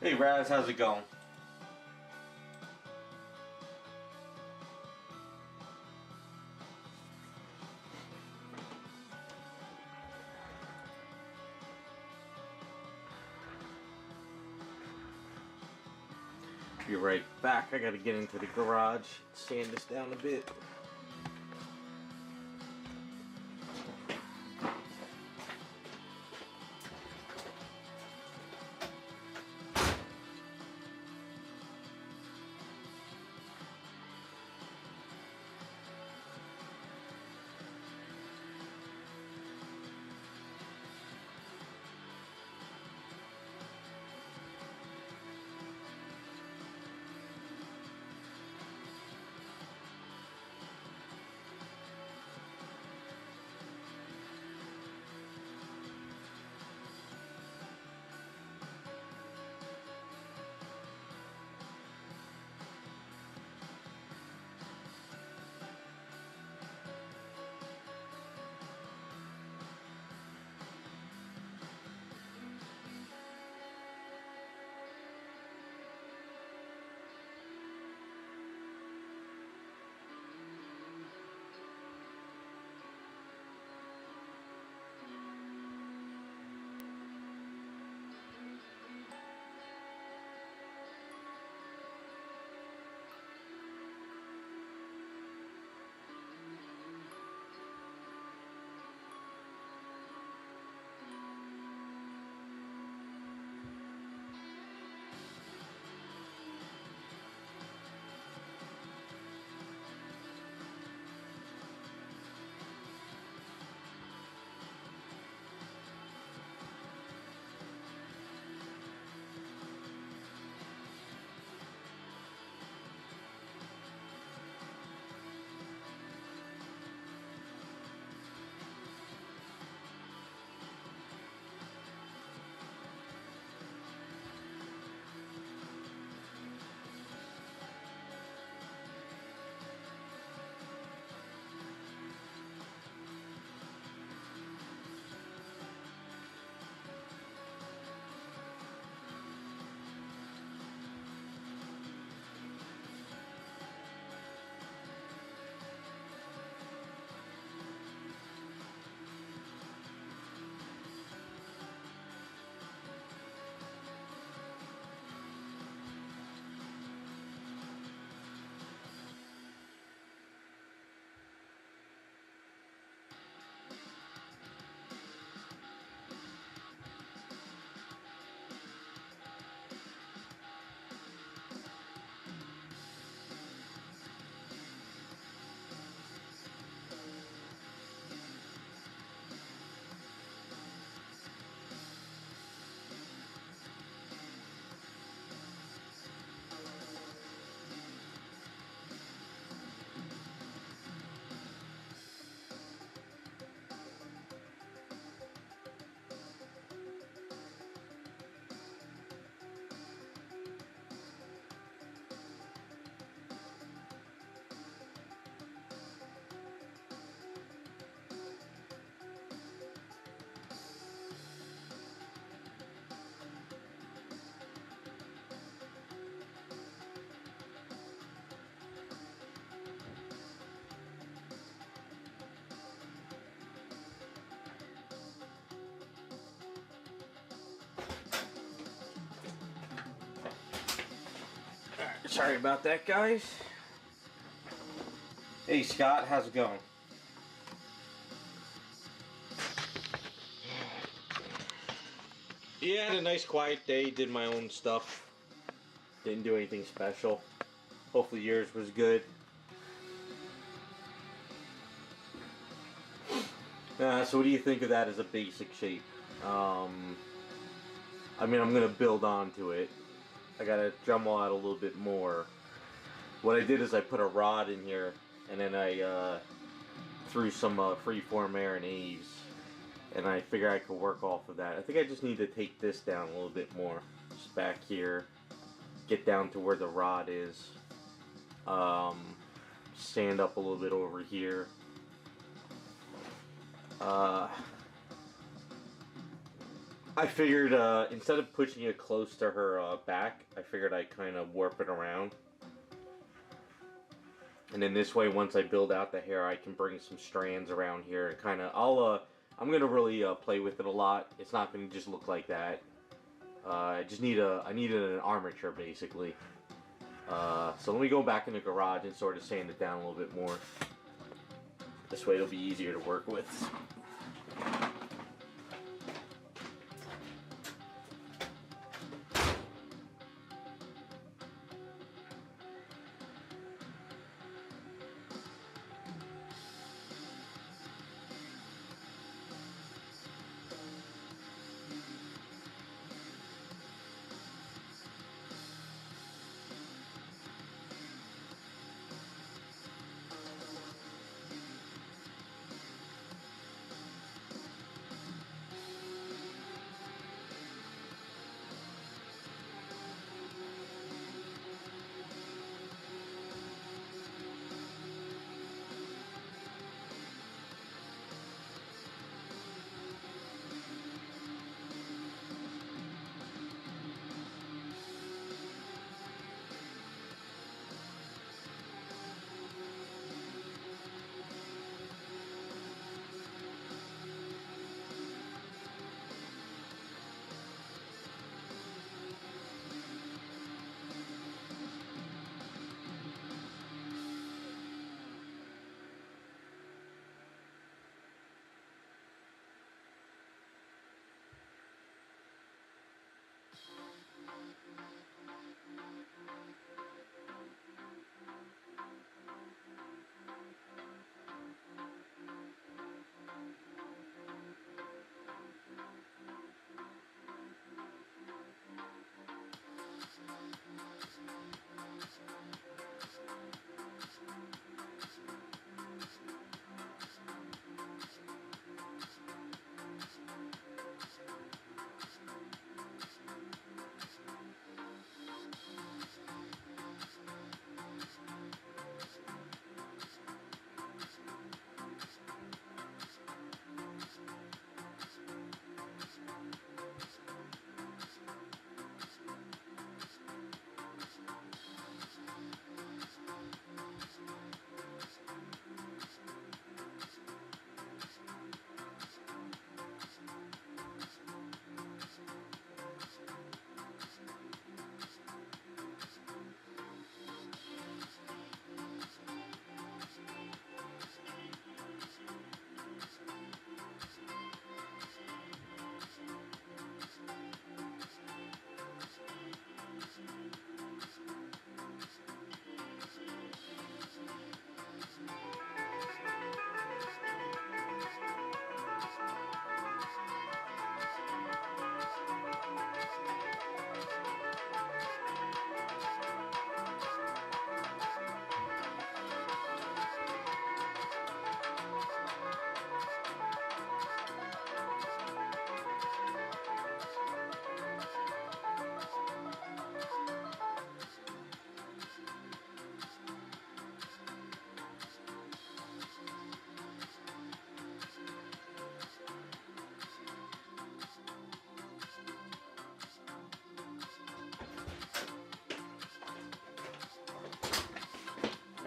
Hey Raz, how's it going? Be right back. I gotta get into the garage, sand this down a bit. Sorry about that, guys. Hey Scott, how's it going? Yeah, I had a nice quiet day, did my own stuff. Didn't do anything special. Hopefully yours was good. So what do you think of that as a basic shape? I mean, I'm gonna build onto it. I gotta dremel out a little bit more. What I did is I put a rod in here, and then I threw some freeform air and eaves, and I figure I could work off of that. I think I just need to take this down a little bit more. Just back here, get down to where the rod is. Sand up a little bit over here. I figured instead of pushing it close to her back, I figured I'd kind of warp it around. And then this way, once I build out the hair, I can bring some strands around here and kind of, I'm going to really play with it a lot. It's not going to just look like that. I needed an armature basically. So let me go back in the garage and sort of sand it down a little bit more. This way it'll be easier to work with.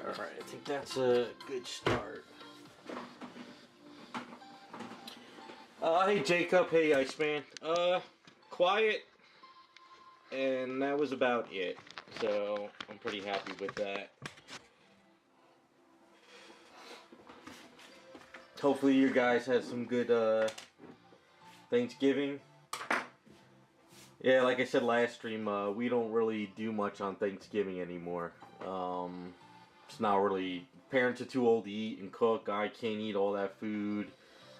Alright, I think that's a good start. Hey Jacob, hey Iceman. Quiet, and that was about it. So, I'm pretty happy with that. Hopefully you guys had some good, Thanksgiving. Yeah, like I said last stream, we don't really do much on Thanksgiving anymore. It's not really, parents are too old to eat and cook. I can't eat all that food.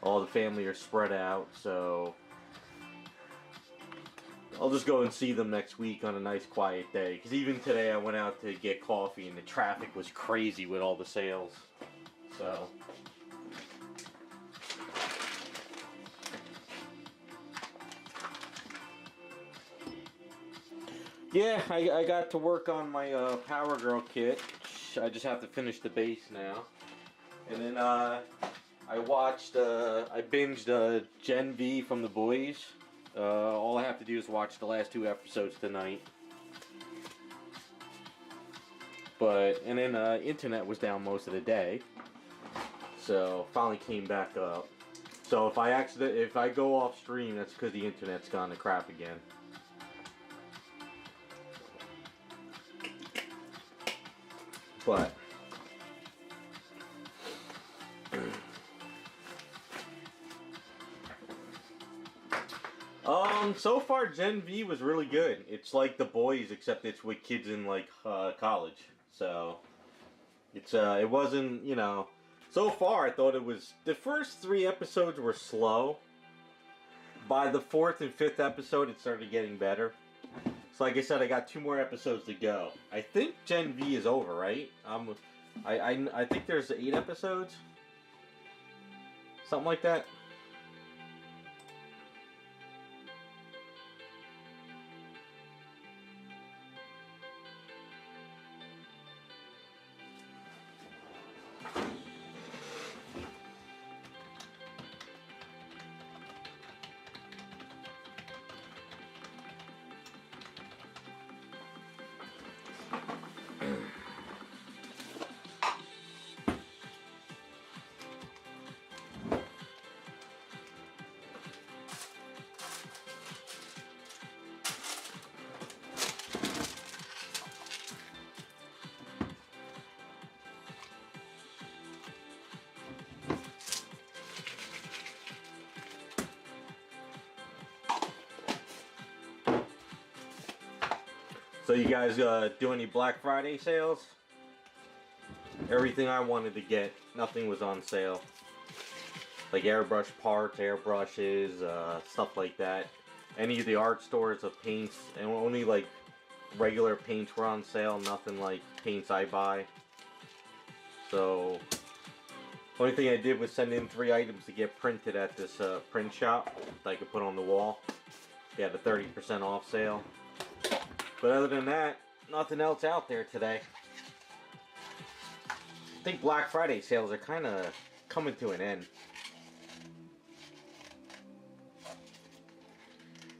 All the family are spread out, so I'll just go and see them next week on a nice quiet day. Because even today I went out to get coffee and the traffic was crazy with all the sales. So yeah, I got to work on my Power Girl kit. I just have to finish the base now. And then I binged Gen V from The Boys. All I have to do is watch the last 2 episodes tonight. And then internet was down most of the day, so finally came back up. So if I go off stream, that's because the internet's gone to crap again. But so far Gen V was really good. It's like The Boys, except it's with kids in like college. So it wasn't, so far I thought it was, the first 3 episodes were slow. By the 4th and 5th episode it started getting better. So like I said, I got 2 more episodes to go. I think Gen V is over, right? I think there's 8 episodes. Something like that. So you guys do any Black Friday sales? Everything I wanted to get, nothing was on sale. Like airbrush parts, airbrushes, stuff like that. Any of the art stores of paints, and only like regular paints were on sale, nothing like paints I buy. So, only thing I did was send in 3 items to get printed at this print shop that I could put on the wall. They had a 30% off sale. But other than that, nothing else out there today. I think Black Friday sales are kind of coming to an end.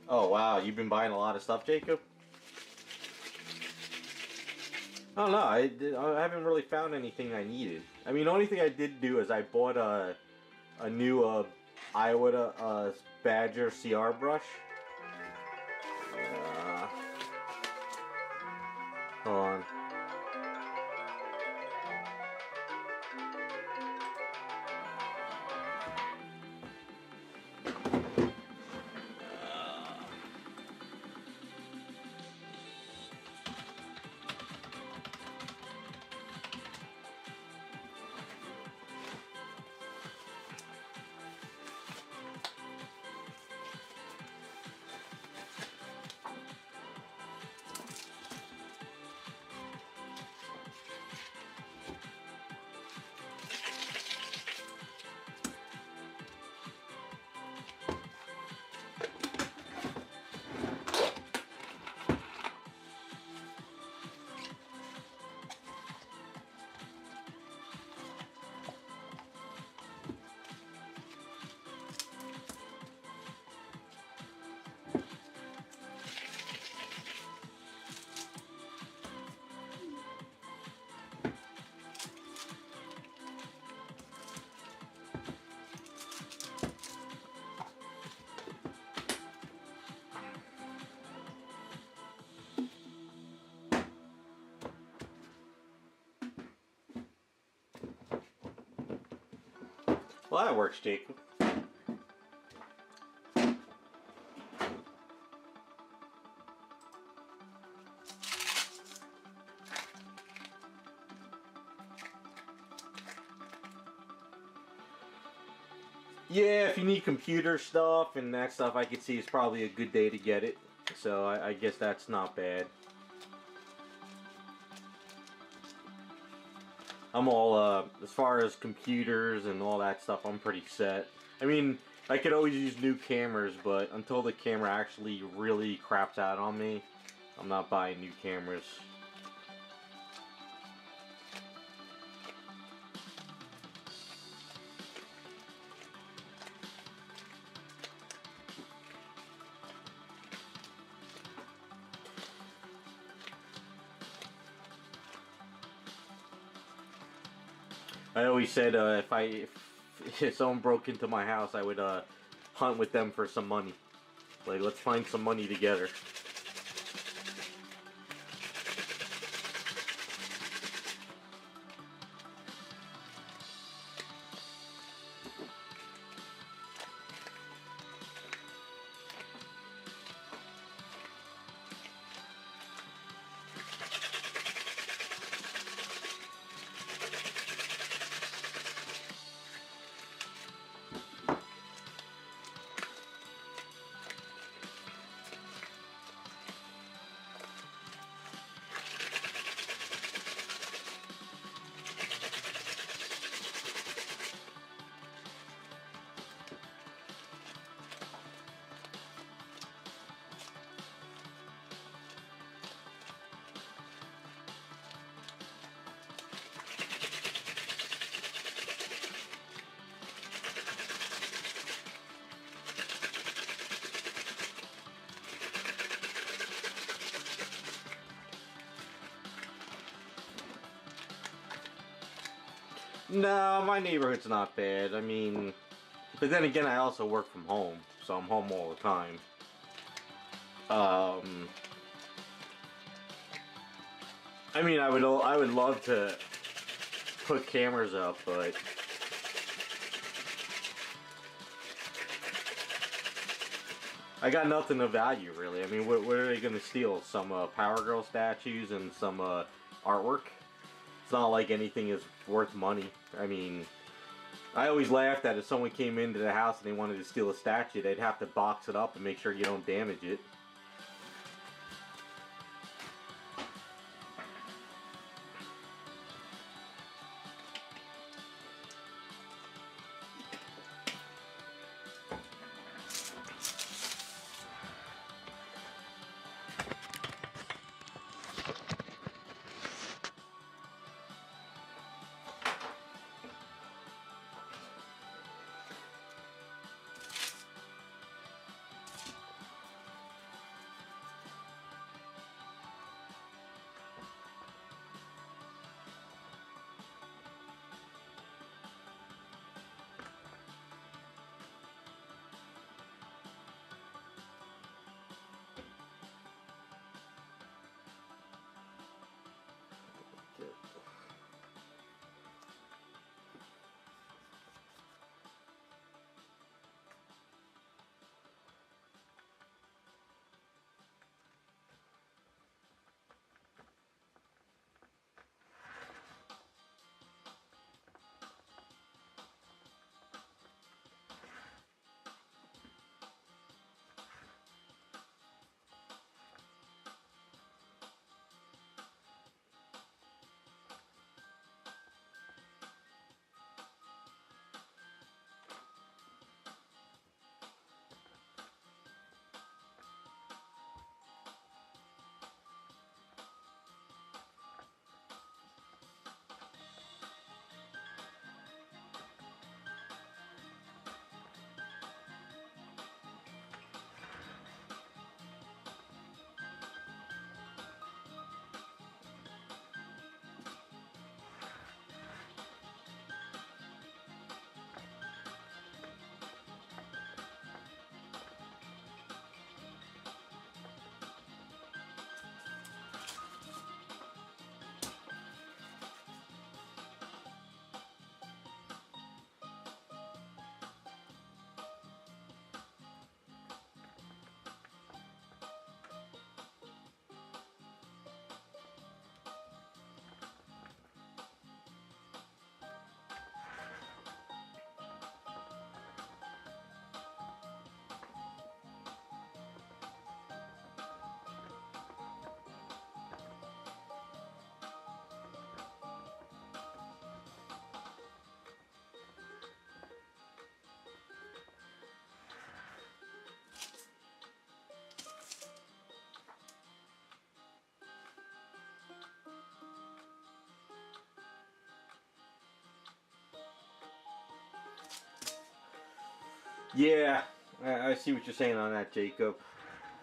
Oh wow, you've been buying a lot of stuff, Jacob? I don't know, I haven't really found anything I needed. I mean, the only thing I did do is I bought a new Iowa Badger CR brush. Hold on. Well, that works, Jacob. Yeah, if you need computer stuff and that stuff, I could see it's probably a good day to get it. So I guess that's not bad. I'm all, as far as computers and all that stuff, I'm pretty set. I mean, I could always use new cameras, but until the camera actually really craps out on me, I'm not buying new cameras. I always said if someone broke into my house, I would hunt with them for some money. Like, let's find some money together. No, my neighborhood's not bad. I mean, but then again, I also work from home, so I'm home all the time. Um, I mean, I would love to put cameras up, but I got nothing of value really. I mean, what are they gonna steal? Some Power Girl statues and some artwork? It's not like anything is worth money. I mean, I always laughed that if someone came into the house and they wanted to steal a statue, they'd have to box it up and make sure you don't damage it. Yeah, I see what you're saying on that, Jacob.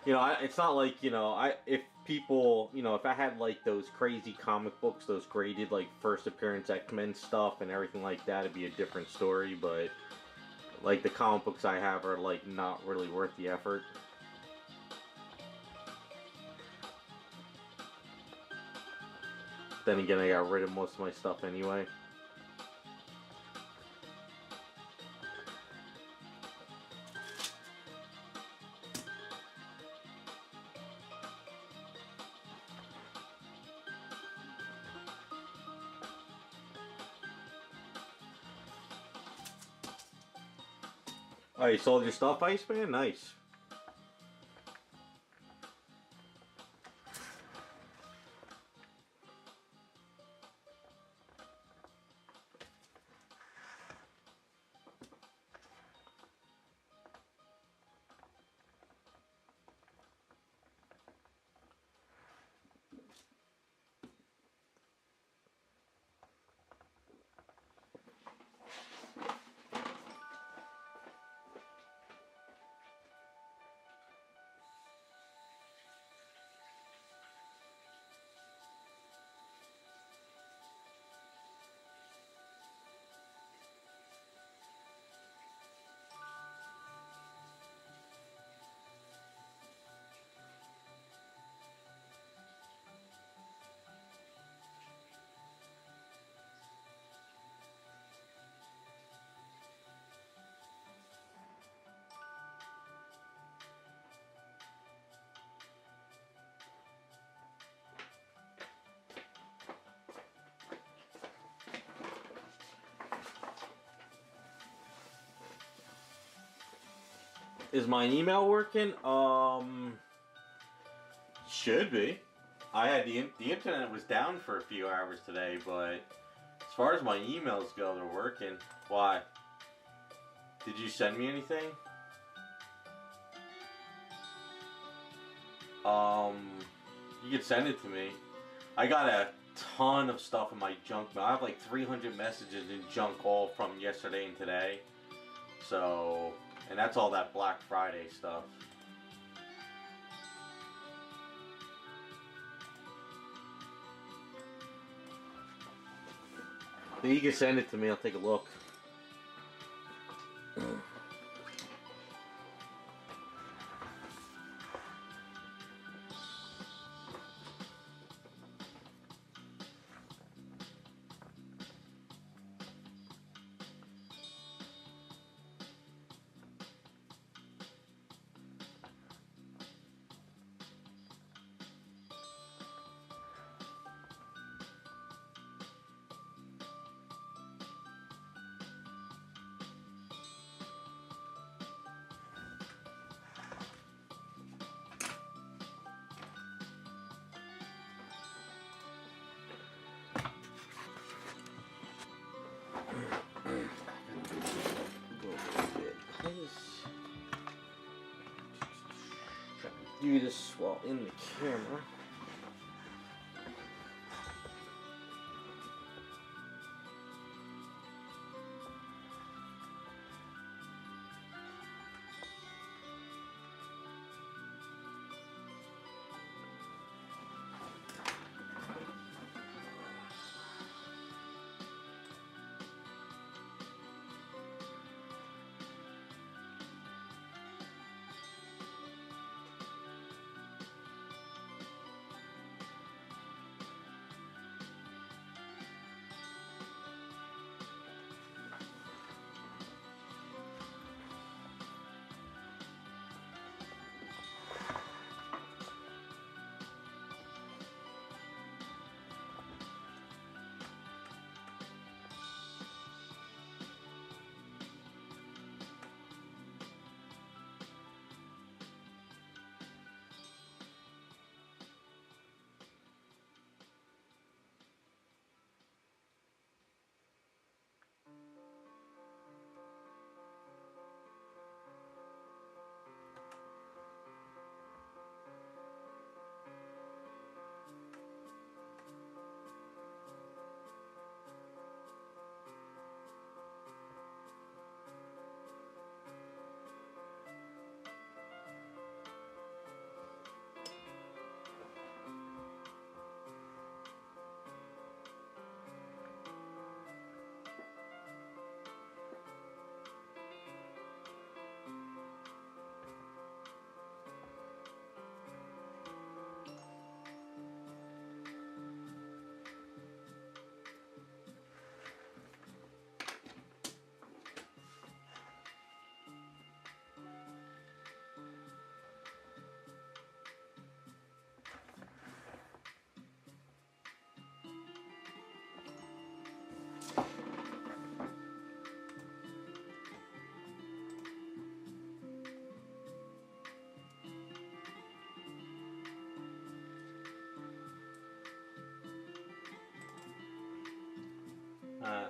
It's not like if people, if I had like those crazy comic books, those graded like first appearance X-Men stuff and everything like that, it'd be a different story. But like the comic books I have are like not really worth the effort. Then again, I got rid of most of my stuff anyway. Oh, you sold your stuff, Iceman? Nice. Is my email working? Should be. I had the internet was down for a few hours today, but as far as my emails go, they're working. Why? Did you send me anything? You could send it to me. I got a ton of stuff in my junk mail. I have like 300 messages in junk all from yesterday and today. So, and that's all that Black Friday stuff. But you can send it to me. I'll take a look. Do this while in the camera.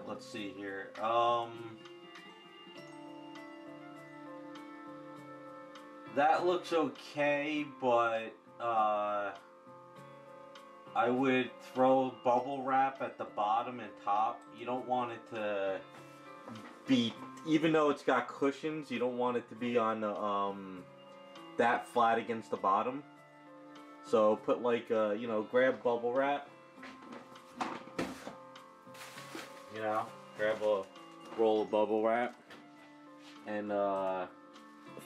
let's see here. That looks okay, but I would throw bubble wrap at the bottom and top. You don't want it to be, even though it's got cushions, you don't want it to be on the that flat against the bottom. So put like you know, grab bubble wrap. You know, grab a roll of bubble wrap and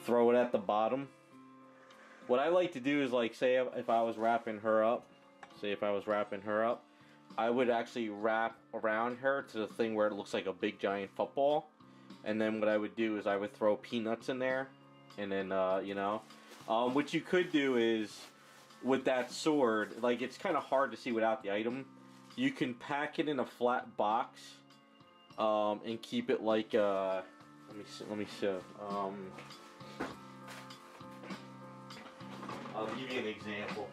throw it at the bottom. What I like to do is, like, say if I was wrapping her up, I would actually wrap around her to the thing where it looks like a big giant football, and then what I would do is I would throw peanuts in there, and then you know, what you could do is with that sword, like, it's kind of hard to see without the item. You can pack it in a flat box, and keep it like let me show. I'll give you an example.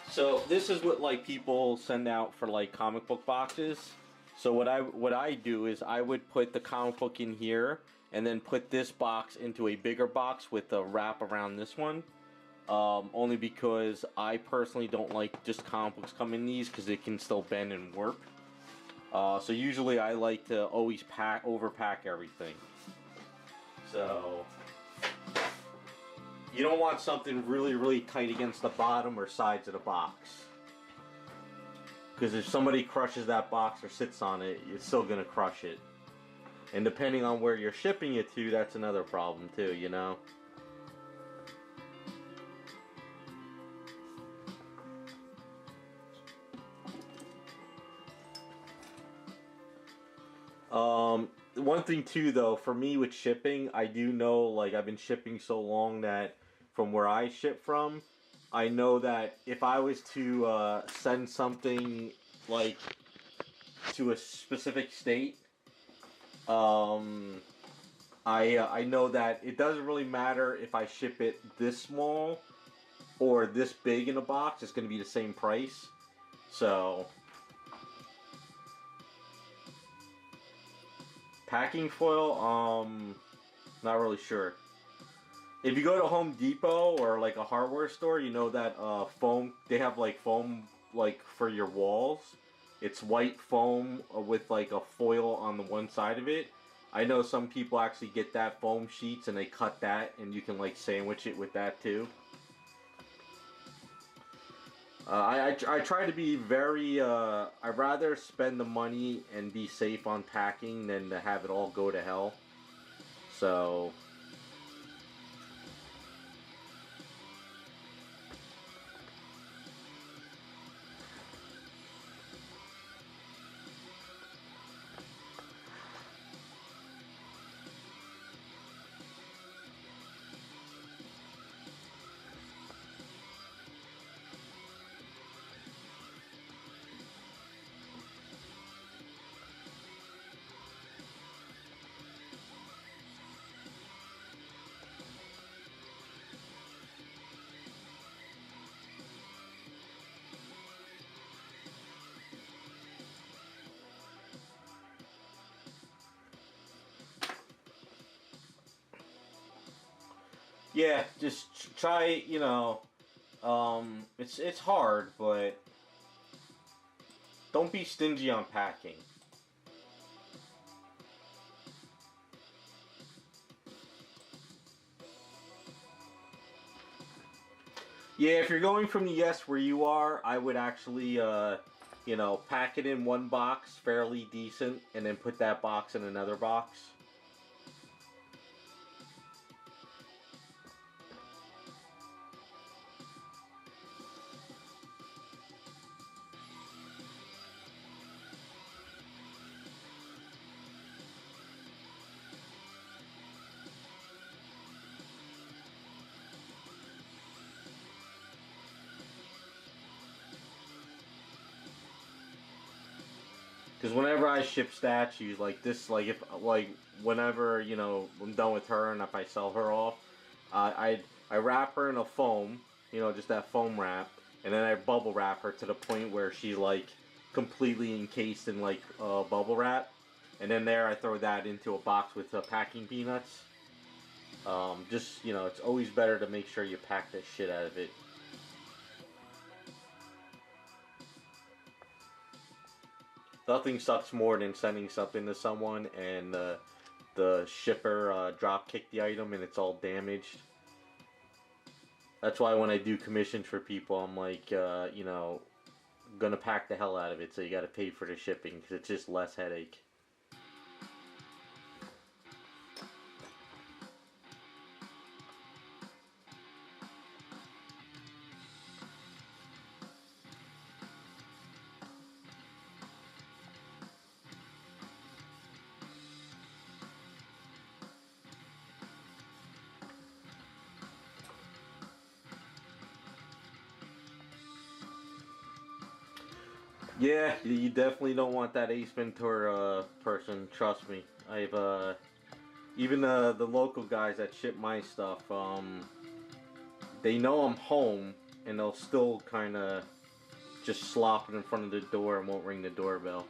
So this is what, like, people send out for, like, comic book boxes. So what I do is I would put the comic book in here and then put this box into a bigger box with a wrap around this one. Only because I personally don't like just comic books come in these because it can still bend and warp. So usually I like to always overpack everything. So you don't want something really, really tight against the bottom or sides of the box. Because if somebody crushes that box or sits on it, it's still going to crush it. And depending on where you're shipping it to, that's another problem too, you know? One thing too, though, for me with shipping, I do know, like, I've been shipping so long that from where I ship from, I know that if I was to send something, like, to a specific state, I know that it doesn't really matter if I ship it this small or this big in a box. It's going to be the same price. So packing foil, not really sure. If you go to Home Depot or like a hardware store, you know that foam, they have like foam like for your walls. It's white foam with like a foil on the one side of it. I know some people actually get that foam sheets and they cut that and you can like sandwich it with that too. I try to be very, I'd rather spend the money and be safe on packing than to have it all go to hell. So yeah, just try, you know, it's hard, but don't be stingy on packing. Yeah, if you're going from the US where you are, I would actually, you know, pack it in one box, fairly decent, and then put that box in another box. Because whenever I ship statues like this, like if like whenever, you know, I'm done with her and if I sell her off, I wrap her in a foam, you know, just that foam wrap, and then I bubble wrap her to the point where she's like completely encased in like bubble wrap, and then there I throw that into a box with packing peanuts. Just, you know, it's always better to make sure you pack the shit out of it. Nothing sucks more than sending something to someone and the shipper drop kicked the item and it's all damaged. That's why when I do commissions for people, I'm like, you know, gonna pack the hell out of it, so you gotta pay for the shipping because it's just less headache. Yeah, you definitely don't want that Ace Ventura person. Trust me. I've even the local guys that ship my stuff. They know I'm home, and they'll still kind of just slop it in front of the door and won't ring the doorbell.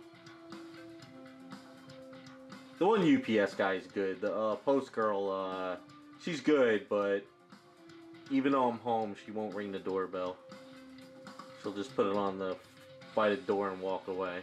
The one UPS guy is good. The post girl, she's good, but even though I'm home, she won't ring the doorbell. She'll just put it on the by the door and walk away.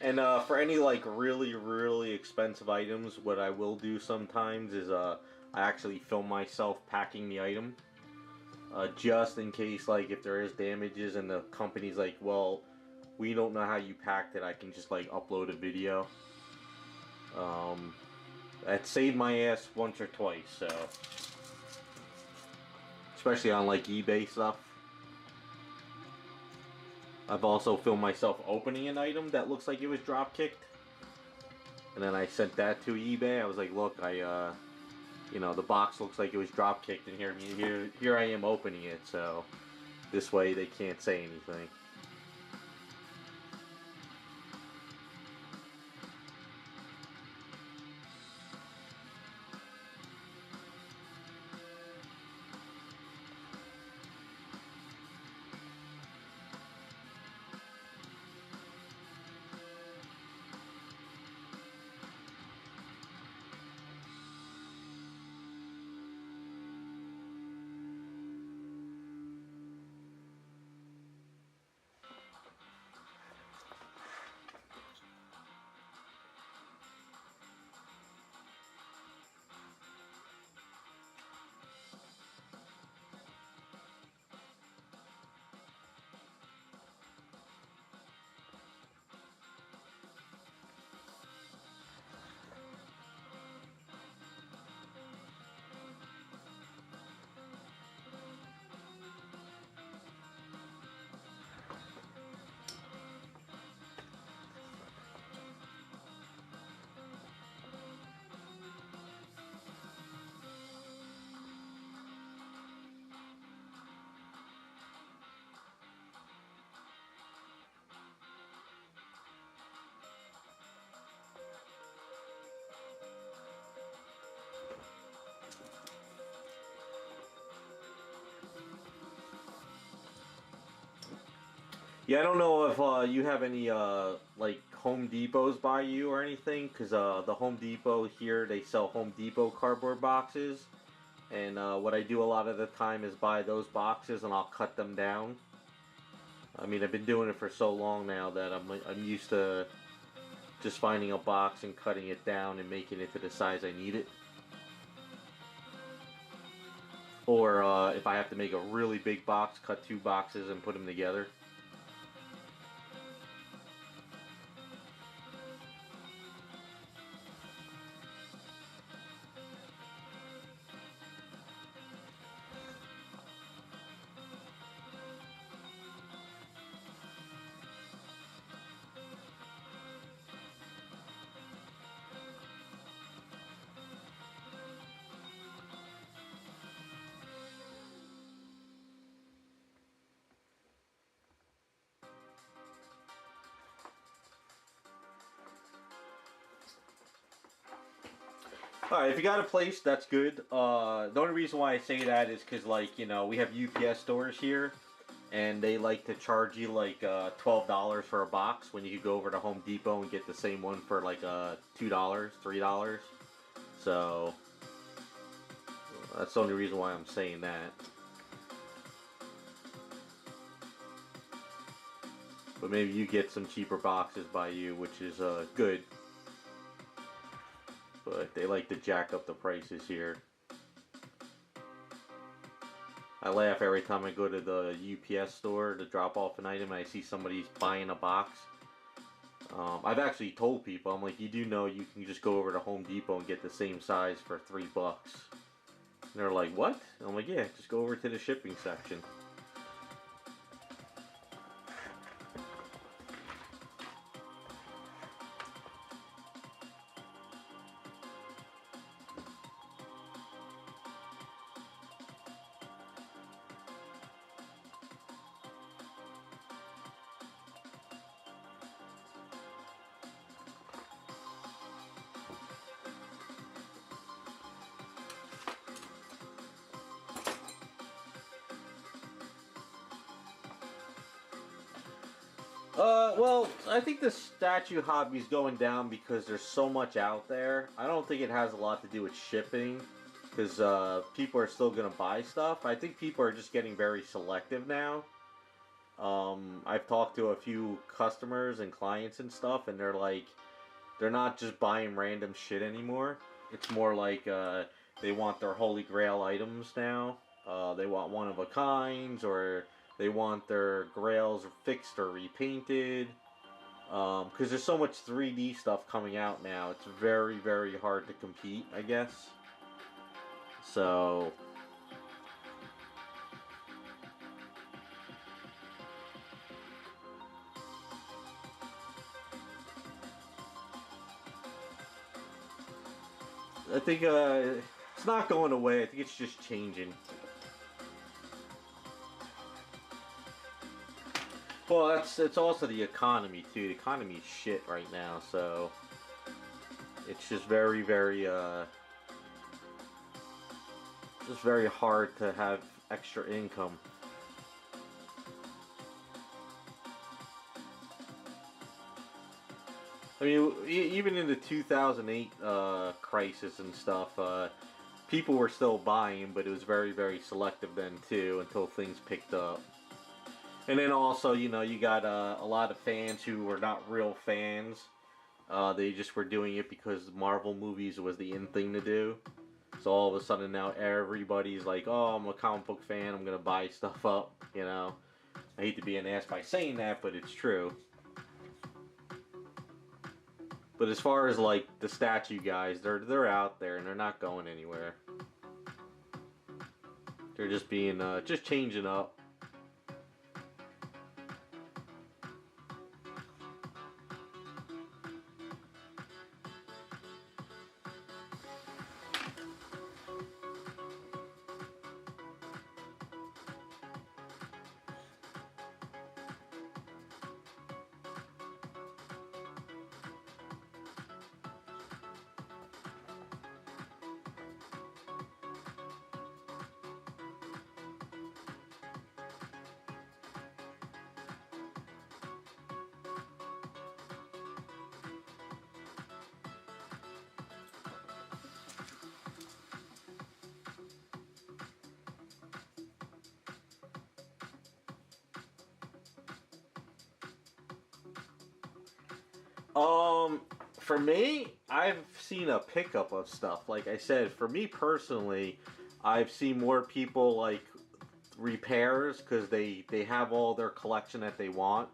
And for any like really expensive items, what I will do sometimes is I actually film myself packing the item, just in case like if there is damages and the company's like, well, we don't know how you packed it. I can just like upload a video. Um, that saved my ass once or twice, so especially on like eBay stuff. I've also filmed myself opening an item that looks like it was drop kicked, and then I sent that to eBay. I was like, look, you know, the box looks like it was drop kicked, and here I am opening it. So this way they can't say anything. Yeah, I don't know if you have any like Home Depots by you or anything, because the Home Depot here, they sell Home Depot cardboard boxes, and what I do a lot of the time is buy those boxes and I'll cut them down. I mean, I've been doing it for so long now that I'm used to just finding a box and cutting it down and making it to the size I need it. Or if I have to make a really big box, cut 2 boxes and put them together. Alright, if you got a place, that's good. The only reason why I say that is because, like, you know, we have UPS stores here, and they like to charge you like $12 for a box when you could go over to Home Depot and get the same one for like $2, $3. So that's the only reason why I'm saying that. But maybe you get some cheaper boxes by you, which is good. But they like to jack up the prices here. I laugh every time I go to the UPS store to drop off an item and I see somebody's buying a box. I've actually told people, I'm like, you do know you can just go over to Home Depot and get the same size for $3. And they're like, what? And I'm like, yeah, just go over to the shipping section. Well, I think the statue hobby's going down because there's so much out there. I don't think it has a lot to do with shipping, because people are still gonna buy stuff. I think people are just getting very selective now. I've talked to a few customers and clients and stuff, and they're like, they're not just buying random shit anymore. It's more like they want their holy grail items now. They want one of a kinds, or they want their grails fixed or repainted. Because there's so much 3D stuff coming out now, it's very, very hard to compete, I guess. So, I think it's not going away. I think it's just changing. Well, it's also the economy too. The economy is shit right now, so it's just very, very just very hard to have extra income. I mean, even in the 2008 crisis and stuff, people were still buying, but it was very, very selective then too until things picked up. And then also, you know, you got a lot of fans who were not real fans. They just were doing it because Marvel movies was the in thing to do. So all of a sudden now everybody's like, oh, I'm a comic book fan, I'm gonna buy stuff up, you know. I hate to be an ass by saying that, but it's true. But as far as like the statue guys, they're out there and they're not going anywhere. They're just being just changing up. Um, for me, I've seen a pickup of stuff. Like I said, for me personally, I've seen more people like repairs because they have all their collection that they want.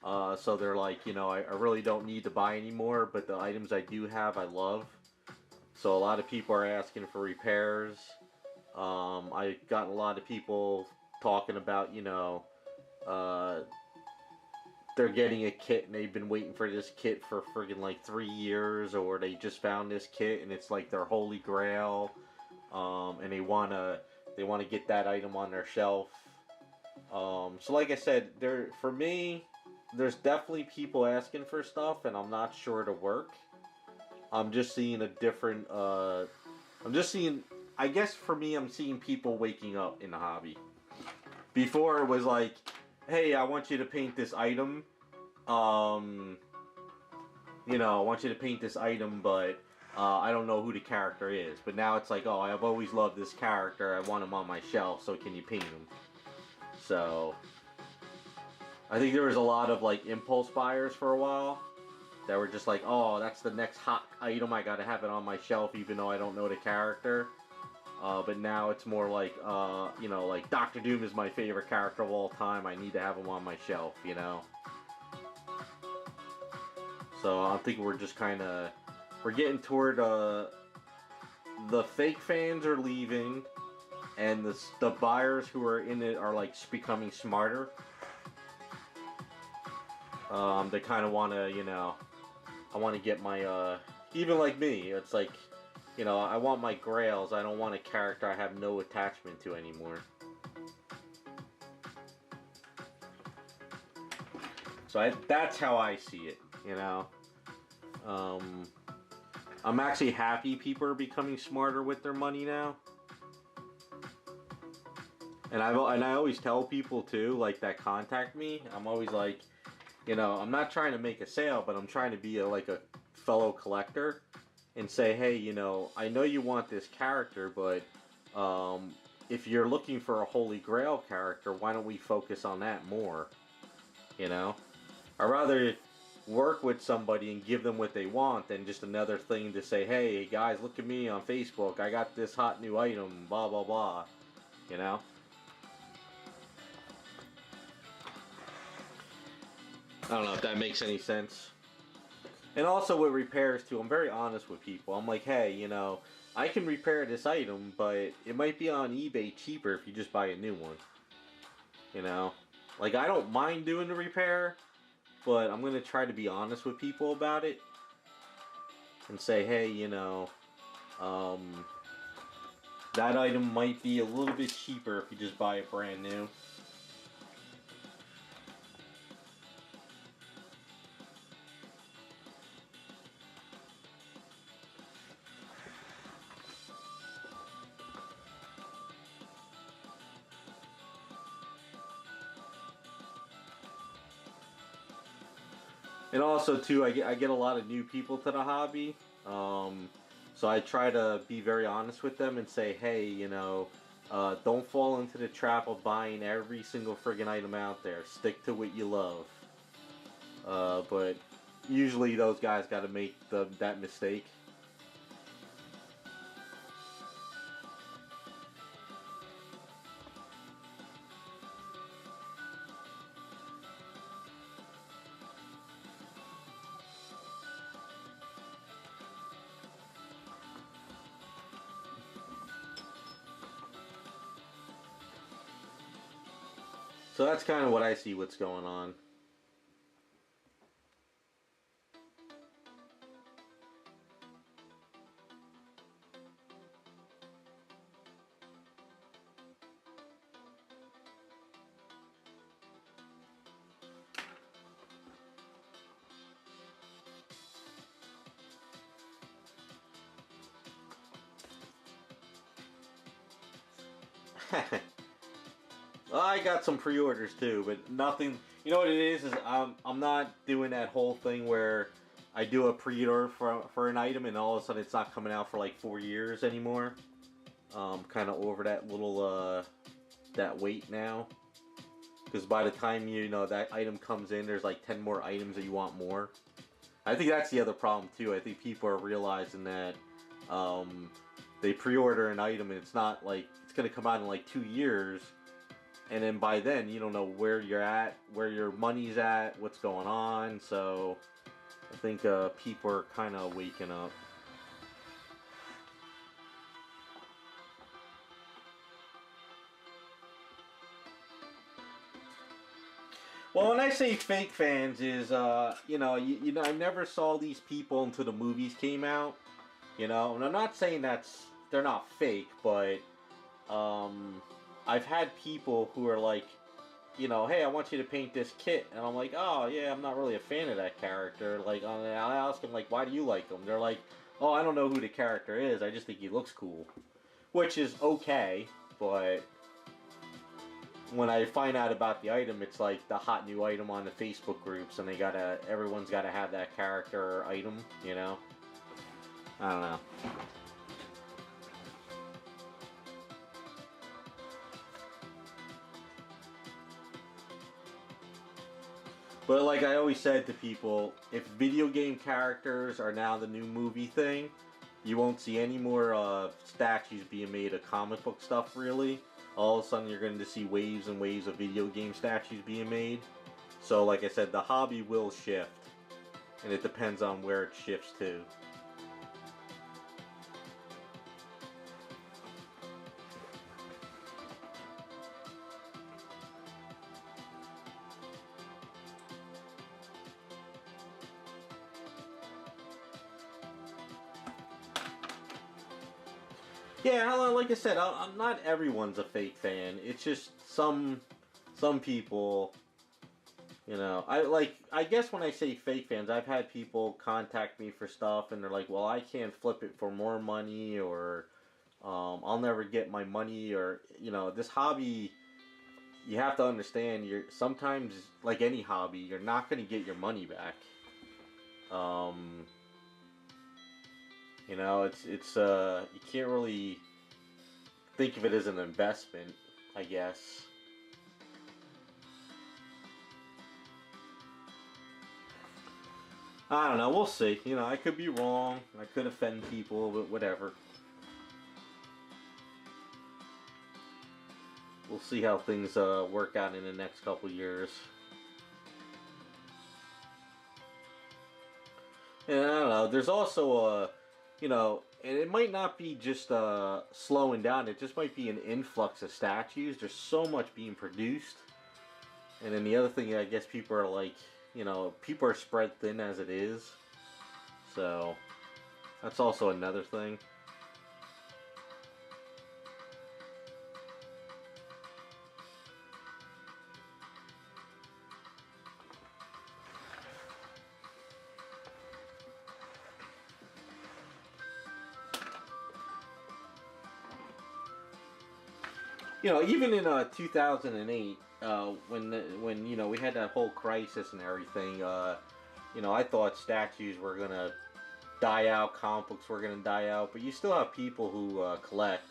So they're like, I really don't need to buy anymore, but the items I do have, I love. So a lot of people are asking for repairs. I got a lot of people talking about, uh, they're getting a kit and they've been waiting for this kit for friggin' like 3 years, or they just found this kit and it's like their holy grail, and they wanna get that item on their shelf. So like I said, for me, there's definitely people asking for stuff, and I'm not sure to work. I'm just seeing a different. I'm just seeing. I guess for me, I'm seeing people waking up in the hobby. Before it was like, hey, I want you to paint this item. Um, I want you to paint this item, but I don't know who the character is. But now it's like, oh, I've always loved this character. I want him on my shelf, so can you paint him? So I think there was a lot of like impulse buyers for a while that were just like, oh, that's the next hot item. I gotta have it on my shelf, even though I don't know the character. But now it's more like, like Doctor Doom is my favorite character of all time. I need to have him on my shelf. So I think we're just we're getting toward the fake fans are leaving, and the buyers who are in it are like becoming smarter. They kind of want to, I want to get my, even like me, it's like, I want my grails. I don't want a character I have no attachment to anymore. So that's how I see it. I'm actually happy people are becoming smarter with their money now. And I always tell people too, like that contact me. I'm always like, I'm not trying to make a sale, but I'm trying to be like a fellow collector and say, hey, I know you want this character, but if you're looking for a Holy Grail character, why don't we focus on that more? I'd rather work with somebody and give them what they want than just another thing to say, hey, guys, look at me on Facebook. I got this hot new item, blah, blah, blah. I don't know if that makes any sense. And also with repairs too, I'm very honest with people. I'm like, hey, I can repair this item, but it might be on eBay cheaper if you just buy a new one. Like I don't mind doing the repair, but I'm gonna try to be honest with people about it and say, hey, that item might be a little bit cheaper if you just buy it brand new. And also too, I get a lot of new people to the hobby, so I try to be very honest with them and say, hey, don't fall into the trap of buying every single friggin' item out there. Stick to what you love. But usually those guys got to make that mistake. So that's kind of what I see what's going on. Well, I got some pre-orders too, but nothing. You know what it is I'm not doing that whole thing where I do a pre-order for an item and all of a sudden it's not coming out for like 4 years anymore. Kind of over that little that wait now, because by the time that item comes in, there's like 10 more items that you want more. I think that's the other problem too. I think people are realizing that they pre-order an item and it's not like it's gonna come out in like 2 years, and then by then you don't know where you're at, where your money's at, what's going on. So I think people are kind of waking up. Well, when I say fake fans, is I never saw these people until the movies came out. And I'm not saying they're not fake, but um, I've had people who are like, hey, I want you to paint this kit, and I'm like, oh yeah, I'm not really a fan of that character. Like, I ask them like, why do you like him? They're like, oh, I don't know who the character is. I just think he looks cool, which is okay, but when I find out about the item, it's like the hot new item on the Facebook groups, and everyone's gotta have that character or item, I don't know. But like I always said to people, if video game characters are now the new movie thing, you won't see any more statues being made of comic book stuff, really. All of a sudden, you're going to see waves and waves of video game statues being made. So, like I said, the hobby will shift, and it depends on where it shifts to. Yeah, like I said, not everyone's a fake fan. It's just some people. I guess when I say fake fans, I've had people contact me for stuff, and they're like, "Well, I can't flip it for more money, or I'll never get my money, or this hobby." You have to understand, you're sometimes like any hobby, you're not going to get your money back. Um, you can't really think of it as an investment, I guess. I don't know. We'll see. I could be wrong. I could offend people, but whatever. We'll see how things work out in the next couple years. And I don't know. There's also and it might not be just slowing down. It just might be an influx of statues. There's so much being produced. And then the other thing, I guess people are like, people are spread thin as it is. So that's also another thing. Even in 2008, when we had that whole crisis and everything, I thought statues were gonna die out, comic books were gonna die out, but you still have people who collect.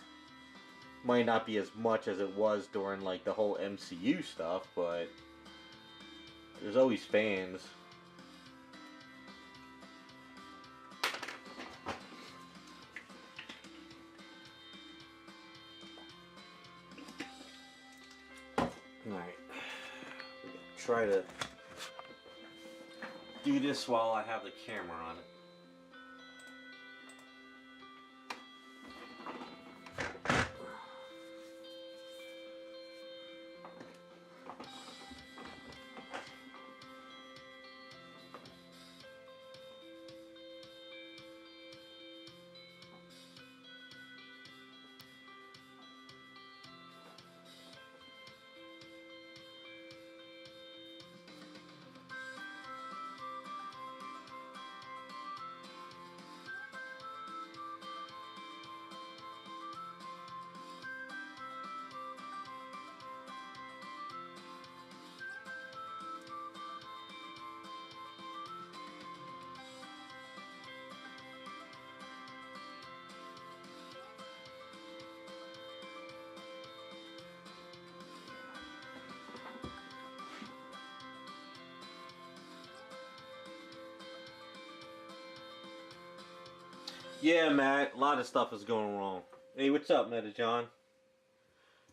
Might not be as much as it was during like the whole MCU stuff, but there's always fans. Alright. Try to do this while I have the camera on it. Yeah, Matt, a lot of stuff is going wrong. Hey, what's up, Meta John?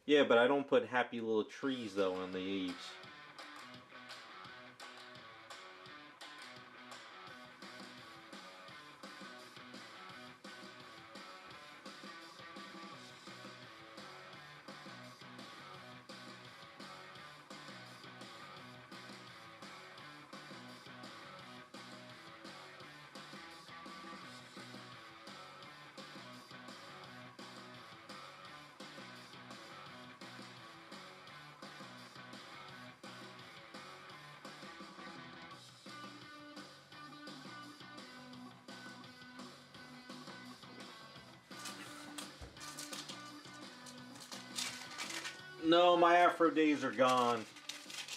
Yeah, but I don't put happy little trees, though, on the eaves. No, my afro days are gone.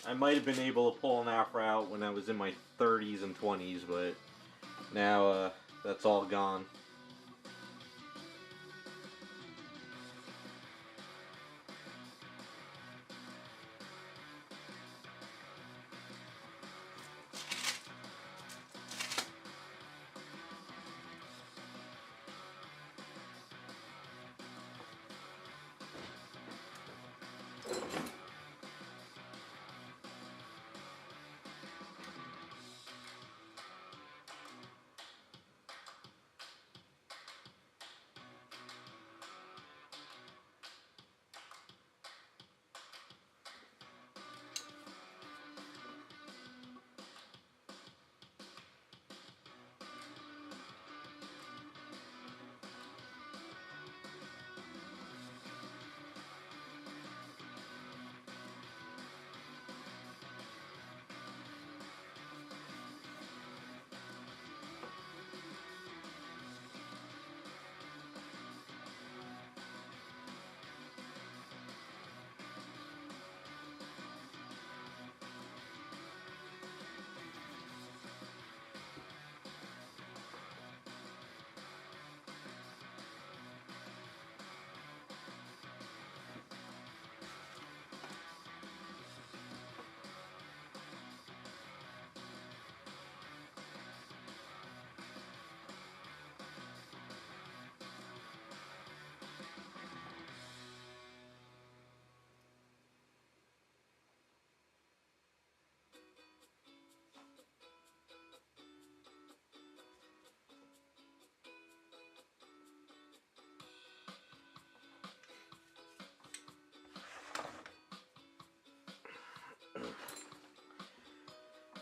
I might have been able to pull an afro out when I was in my 30s and 20s, but now that's all gone.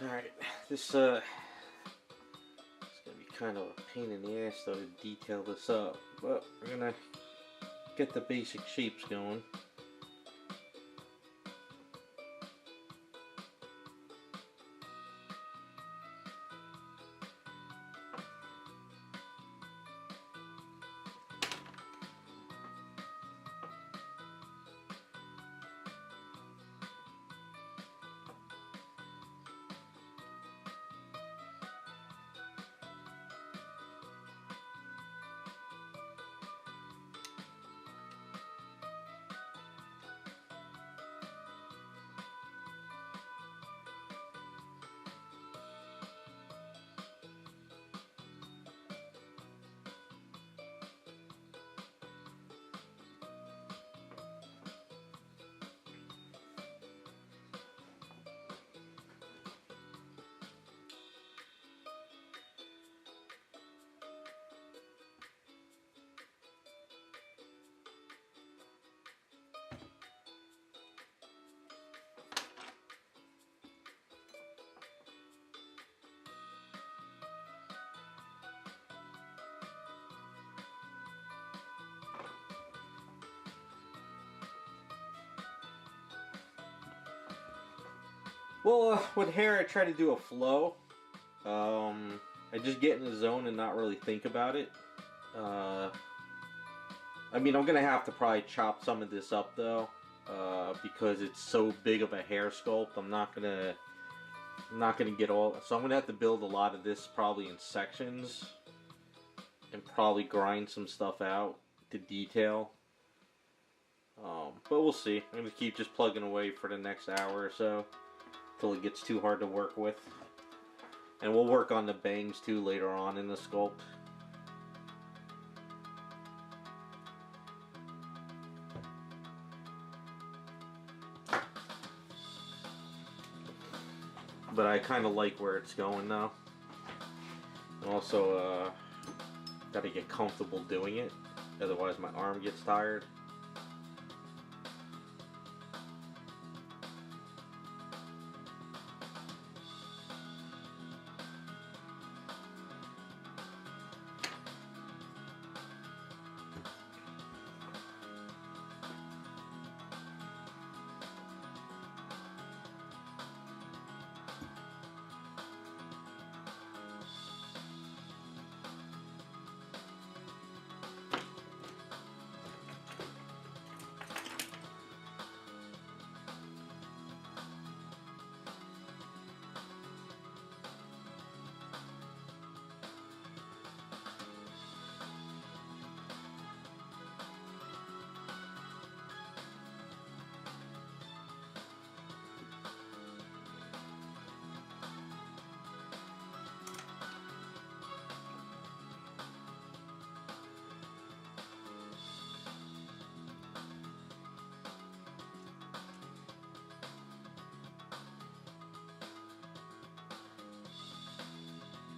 Alright, this it's gonna be kind of a pain in the ass though to detail this up, but we're gonna get the basic shapes going. Well, with hair, I try to do a flow. I just get in the zone and not really think about it. I mean, I'm gonna have to probably chop some of this up though, because it's so big of a hair sculpt. I'm not gonna get all. So I'm gonna have to build a lot of this probably in sections, and probably grind some stuff out to detail. But we'll see. I'm gonna keep just plugging away for the next hour or so, till it gets too hard to work with. And we'll work on the bangs too later on in the sculpt. but I kind of like where it's going now. And also, gotta get comfortable doing it, otherwise my arm gets tired.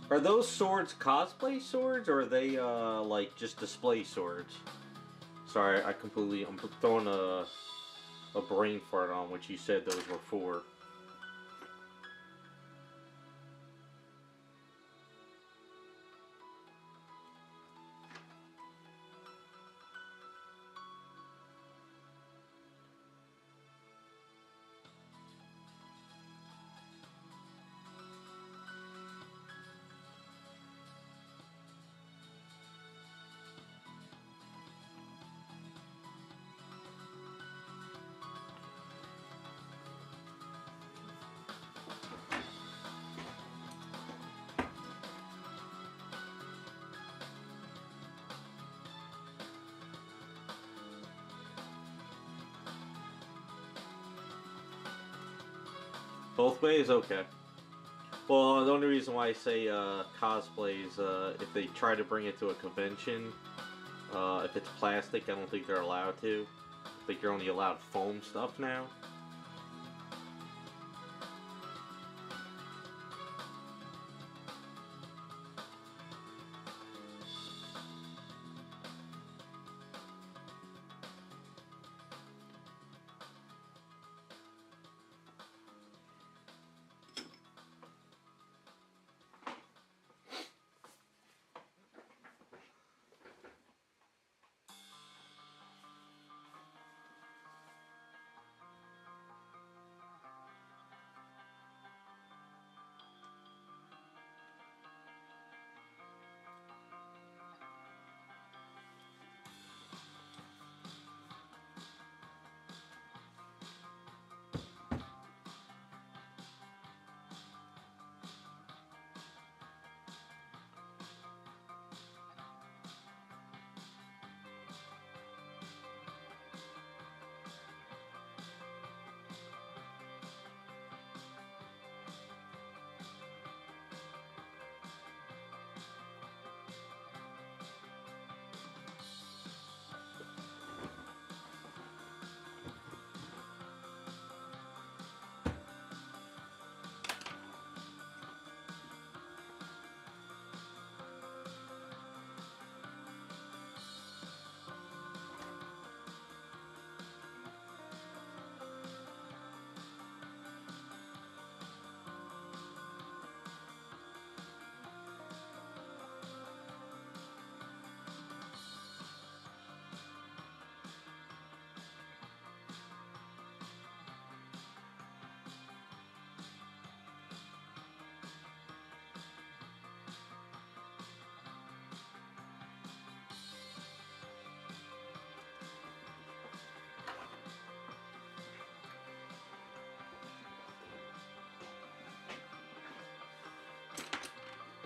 Are those swords cosplay swords, or are they like just display swords? Sorry, I'm throwing a brain fart on what you said those were for. Both ways? Okay. Well, the only reason why I say cosplay is if they try to bring it to a convention, if it's plastic, I don't think they're allowed to. I think you're only allowed foam stuff now.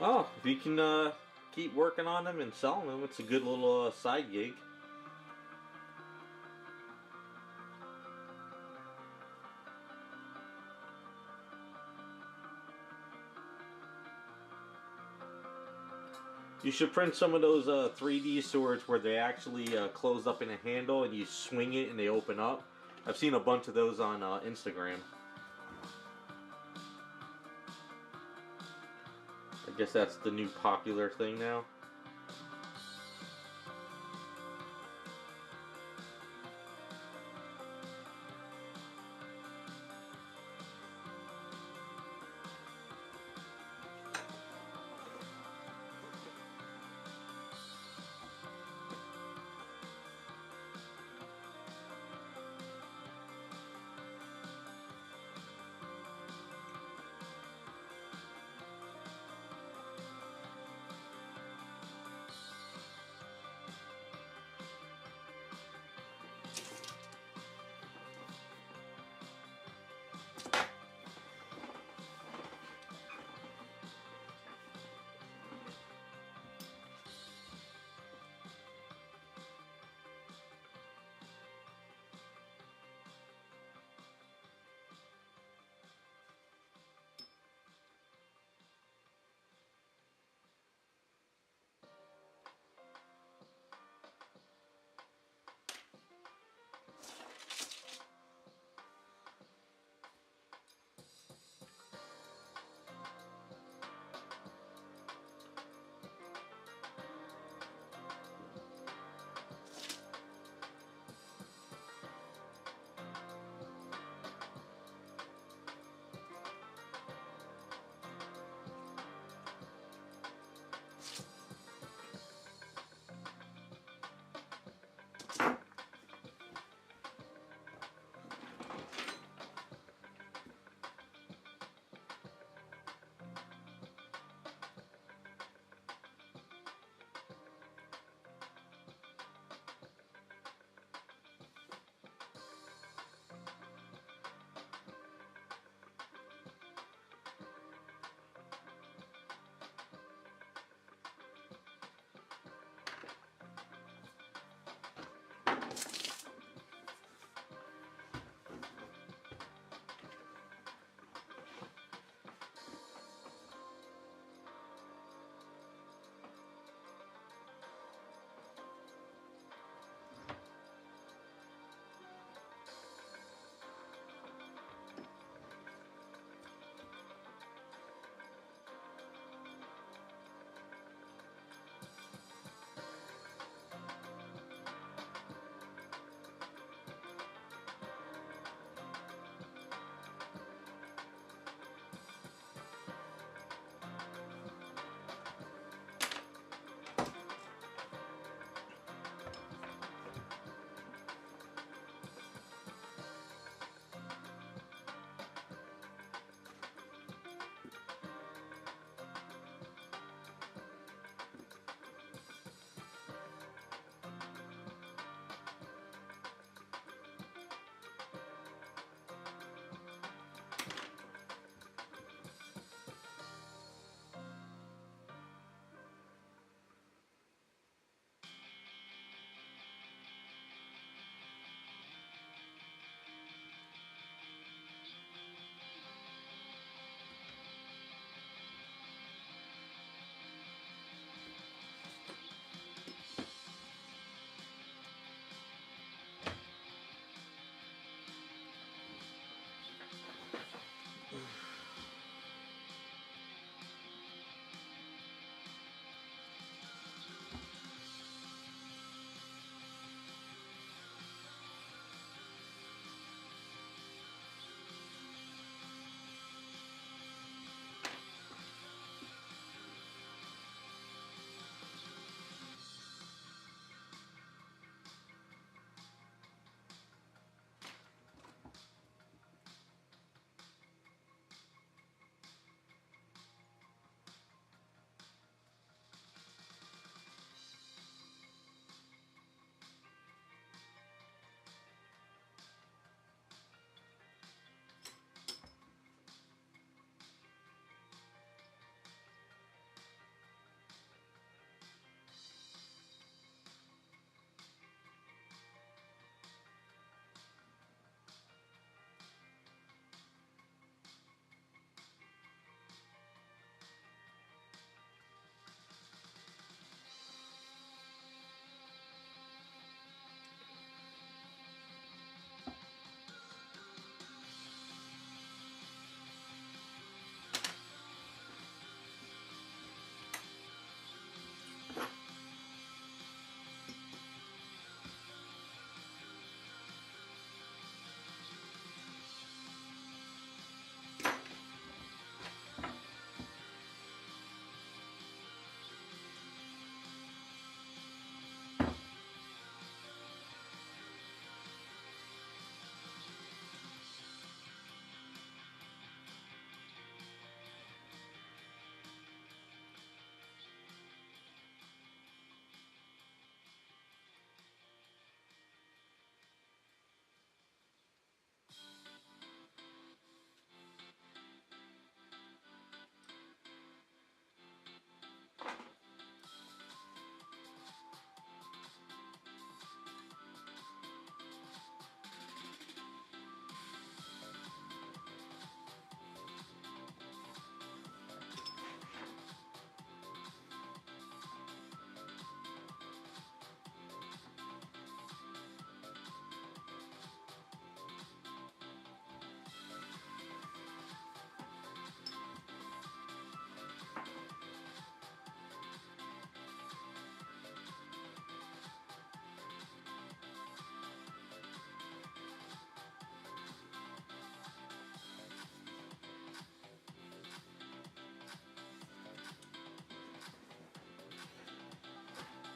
Oh, if you can keep working on them and selling them, it's a good little side gig. You should print some of those 3D swords where they actually close up in a handle and you swing it and they open up. I've seen a bunch of those on Instagram. I guess that's the new popular thing now.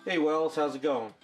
Hey Wells, how's it going?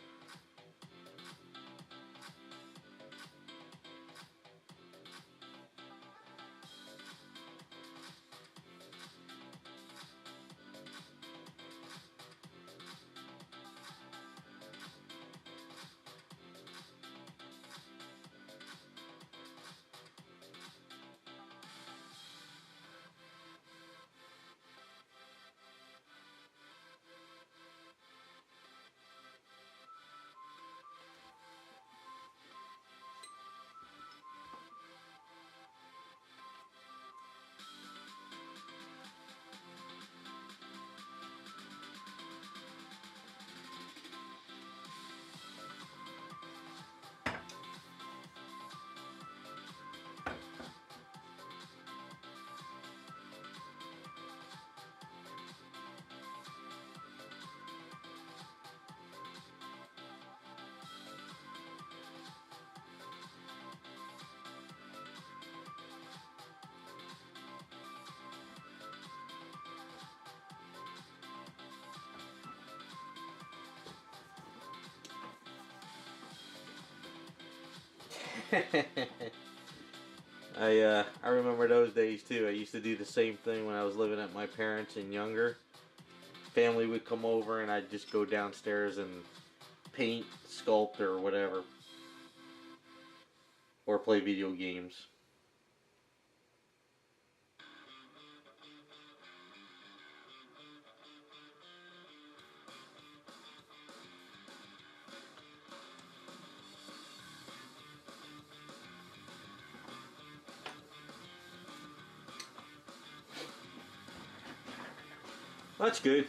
I remember those days too. I used to do the same thing when I was living at my parents' and younger. Family would come over and I'd just go downstairs and paint, sculpt, or whatever, or play video games. That's good.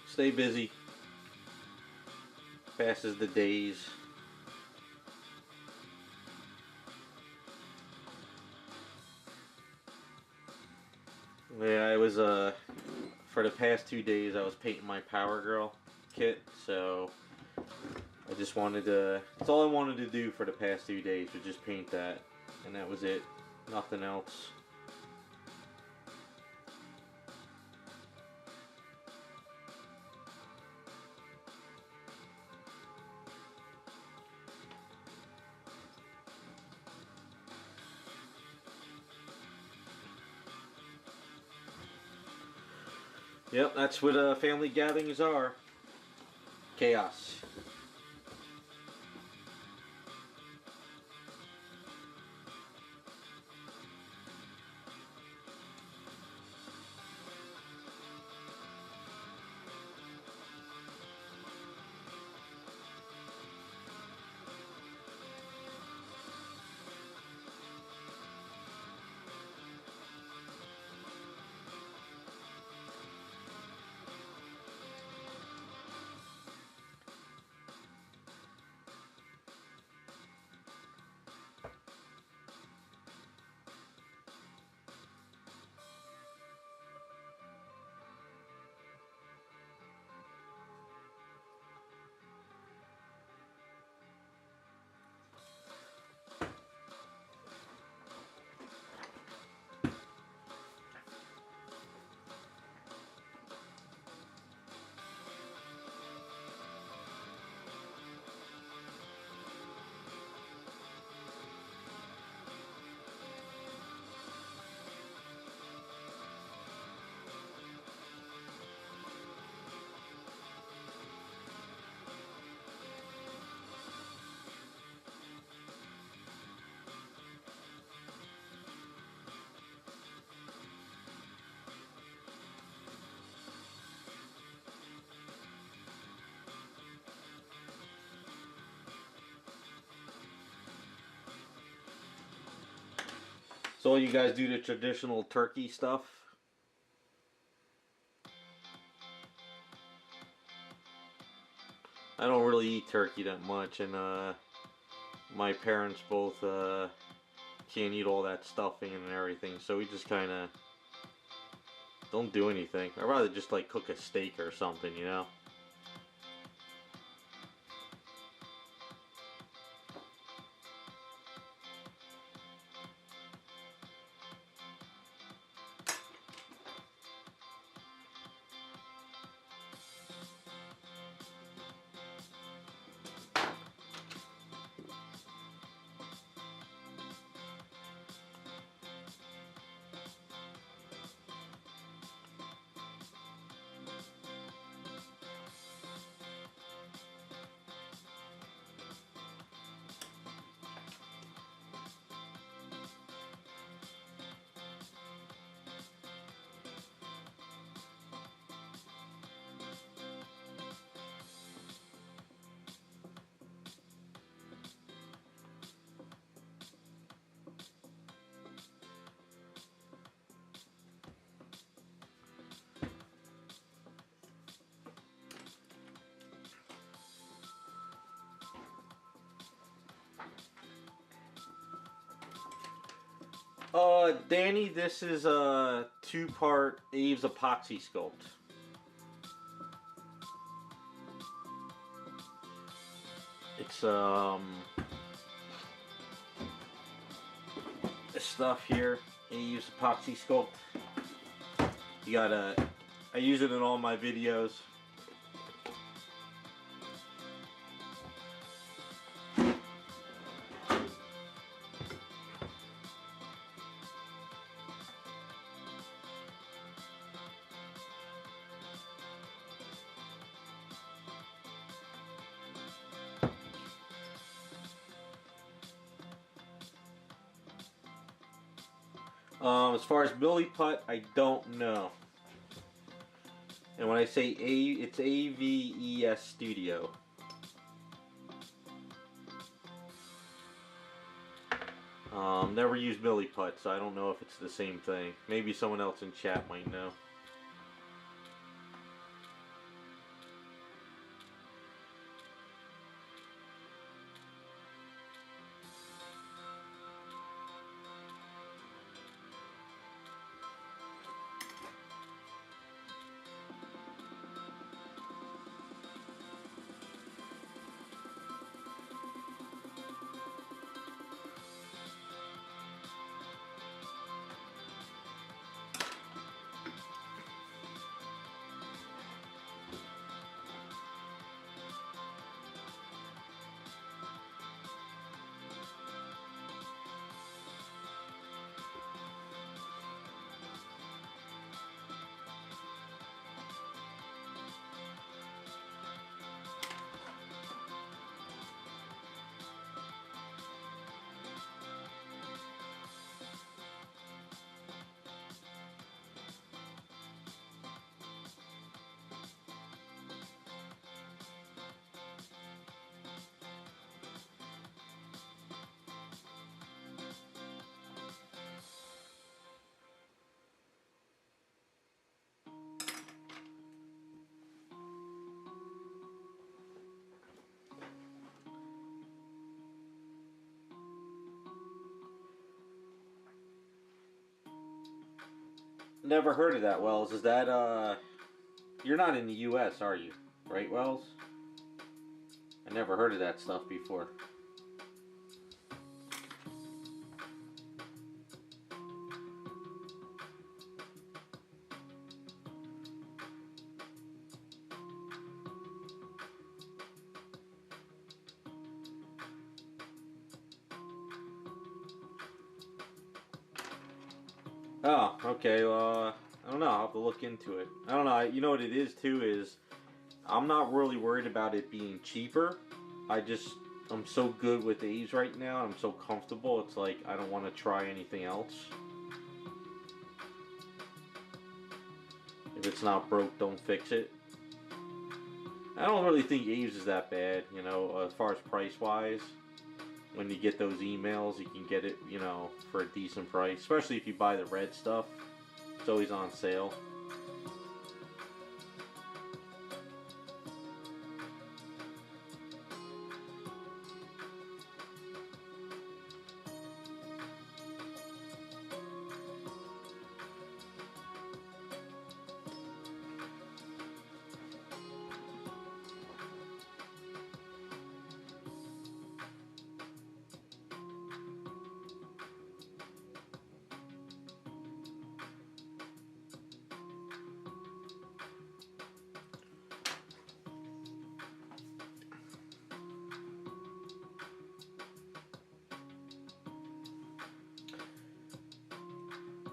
Stay busy. Passes the days. Yeah, I was for the past 2 days I was painting my Power Girl kit, so I just wanted to. That's all I wanted to do for the past 2 days was just paint that, and that was it. Nothing else. Yep, that's what family gatherings are. Chaos. So you guys do the traditional turkey stuff? I don't really eat turkey that much, and my parents both can't eat all that stuffing and everything, so we just kind of don't do anything. I'd rather just like cook a steak or something, you know? Danny, this is a 2-part Aves epoxy sculpt. It's this stuff here, Aves epoxy sculpt. You gotta, I use it in all my videos. As far as Billy Putt, I don't know. And when I say it's AVES Studio. Never used Billy Putt, so I don't know if it's the same thing. Maybe someone else in chat might know. Never heard of that, Wells. Is that, you're not in the US, are you? Right, Wells? I never heard of that stuff before. Oh, okay, well, I don't know, I'll have to look into it. I don't know, you know what it is too is, I'm not really worried about it being cheaper. I'm so good with Aves right now, I'm so comfortable, it's like, I don't want to try anything else. If it's not broke, don't fix it. I don't really think Aves is that bad, you know, as far as price-wise. When you get those emails, you can get it, you know, for a decent price. Especially if you buy the red stuff. It's always on sale.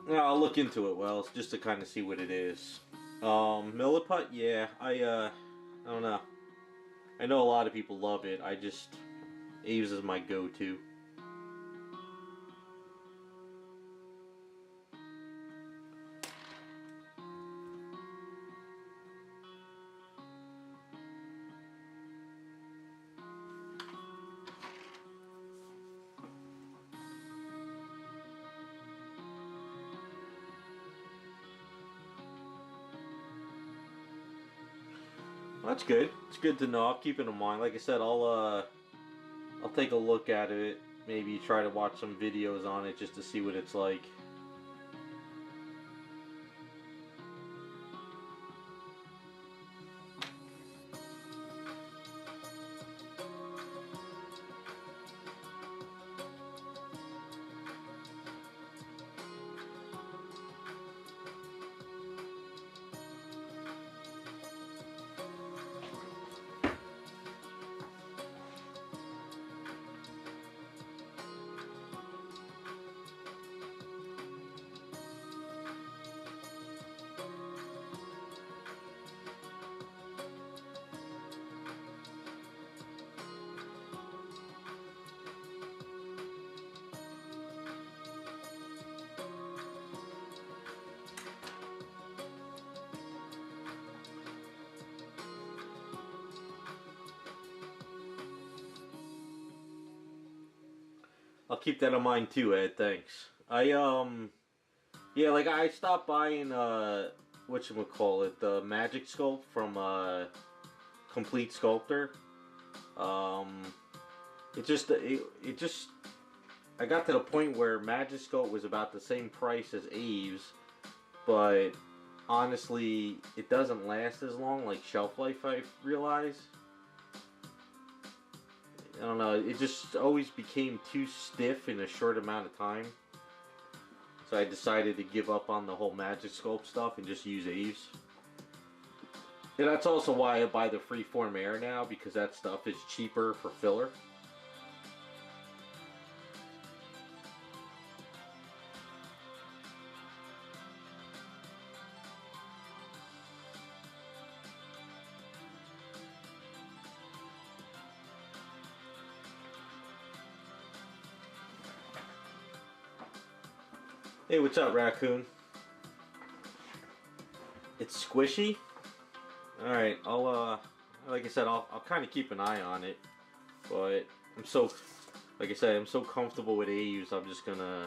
Yeah, I'll look into it, Wells, just to kind of see what it is. Milliput, yeah, I don't know. I know a lot of people love it. Aves is my go-to. Well, that's good. It's good to know. I'll keep it in mind. Like I said, I'll take a look at it. Maybe try to watch some videos on it just to see what it's like. I'll keep that in mind too, Ed. Thanks. Yeah, like I stopped buying whatchamacallit, the Magic Sculpt from Complete Sculptor. Um, it just I got to the point where Magic Sculpt was about the same price as Aves, but honestly, it doesn't last as long. Like shelf life, I realize. I don't know. It just always became too stiff in a short amount of time. So I decided to give up on the whole Magic Sculpt stuff and just use Aves. And that's also why I buy the Freeform Air now, because that stuff is cheaper for filler. Hey, what's up, Raccoon? It's squishy? Alright, like I said, I'll kind of keep an eye on it. But I'm so, like I said, I'm so comfortable with Aves, I'm just gonna...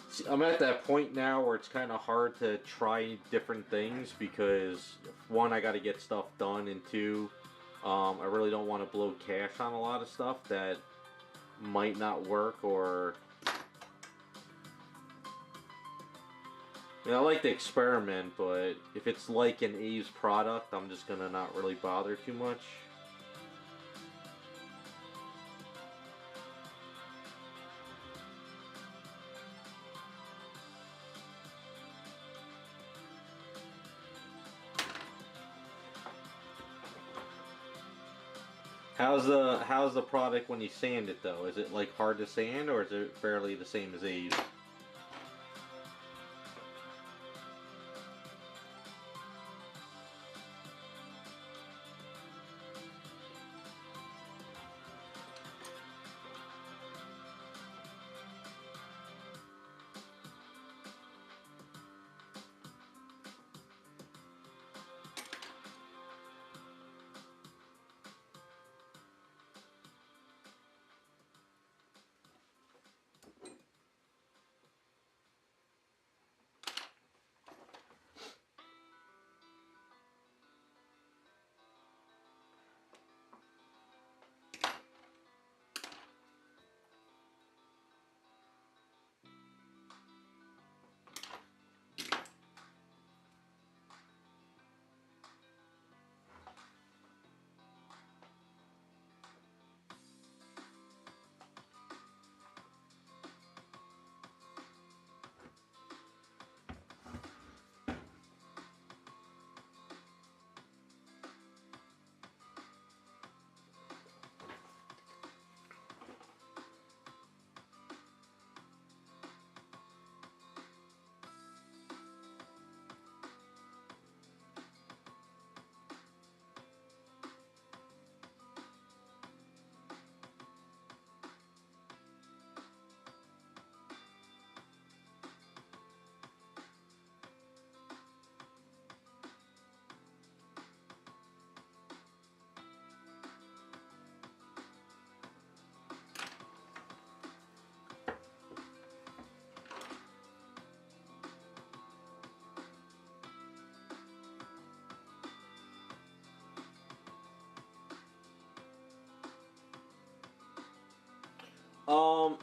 See, I'm at that point now where it's kind of hard to try different things because, one, I gotta get stuff done, and two, I really don't want to blow cash on a lot of stuff that might not work, or... I like to experiment, but if it's like an Aves product, I'm just gonna not really bother too much. How's the product when you sand it though? Is it like hard to sand, or is it fairly the same as Aves?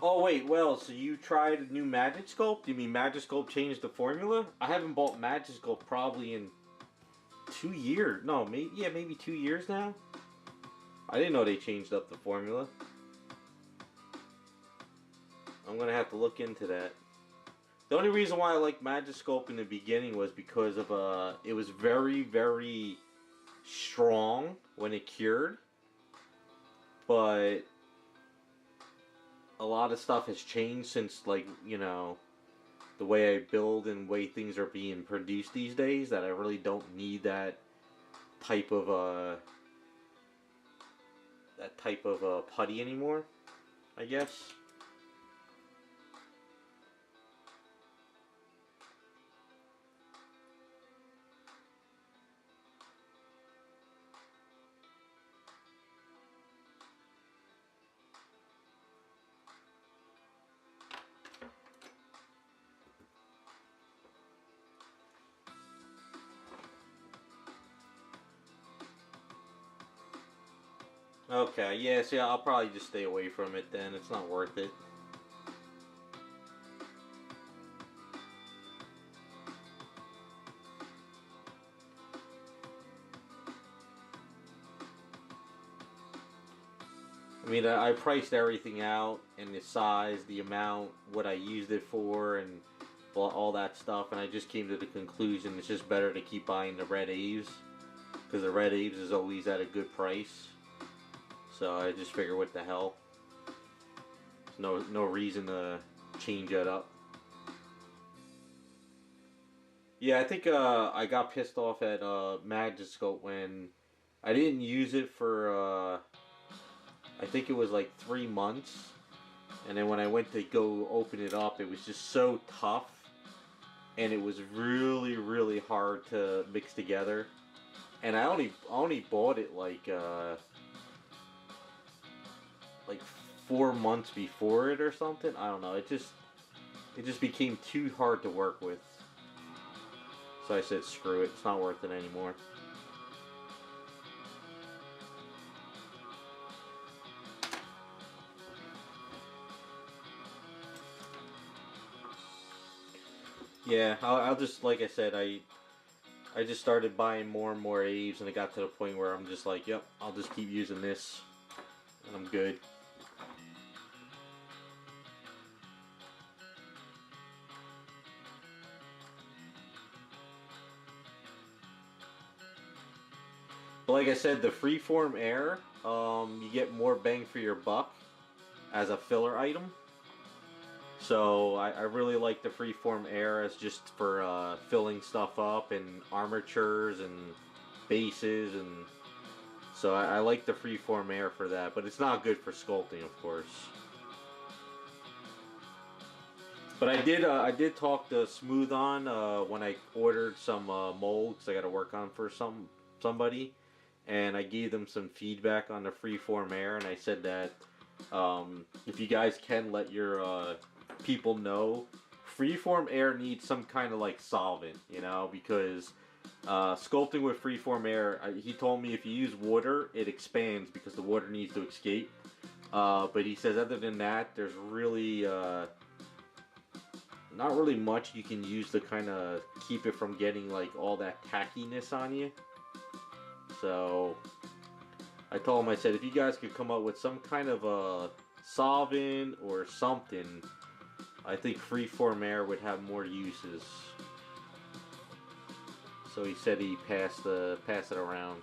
Oh wait, well, so you tried a new Magic Sculpt? You mean Magic Sculpt changed the formula? I haven't bought Magic Sculpt probably in 2 years. No, maybe, yeah, maybe 2 years now? I didn't know they changed up the formula. I'm gonna have to look into that. The only reason why I liked Magic Sculpt in the beginning was because of, it was very, very strong when it cured. But a lot of stuff has changed since, like, the way I build and way things are being produced these days, that I really don't need type of that type of putty anymore, I guess. Okay, yeah, see, I'll probably just stay away from it then. It's not worth it. I mean, I priced everything out and the size, the amount, what I used it for, and all that stuff, and I just came to the conclusion it's just better to keep buying the red Aves because the red Aves is always at a good price. So I just figure, what the hell? There's no reason to change it up. Yeah, I think I got pissed off at Magiscope when I didn't use it for I think it was like 3 months, and then when I went to go open it up, it was just so tough, and it was really really hard to mix together. And I only bought it like 4 months before it or something. I don't know. It just became too hard to work with. So I said, screw it. It's not worth it anymore. Yeah, I'll just, like I said, I just started buying more and more Aves, and it got to the point where I'm just like, yep, I'll just keep using this, and I'm good. But like I said, the Freeform Air, you get more bang for your buck as a filler item. So I really like the Freeform Air as just for filling stuff up and armatures and bases, and so I like the Freeform Air for that. But it's not good for sculpting, of course. But I did talk to Smooth on when I ordered some molds I got to work on for somebody, and I gave them some feedback on the Freeform Air, and I said that if you guys can let your people know, Freeform Air needs some kind of like solvent, because sculpting with Freeform Air, he told me if you use water, it expands because the water needs to escape. But he says other than that, there's really not really much you can use to kind of keep it from getting like all that tackiness on you. So I told him, I said, if you guys could come up with some kind of a solvent or something, I think Freeform Air would have more uses. So he said he pass it around.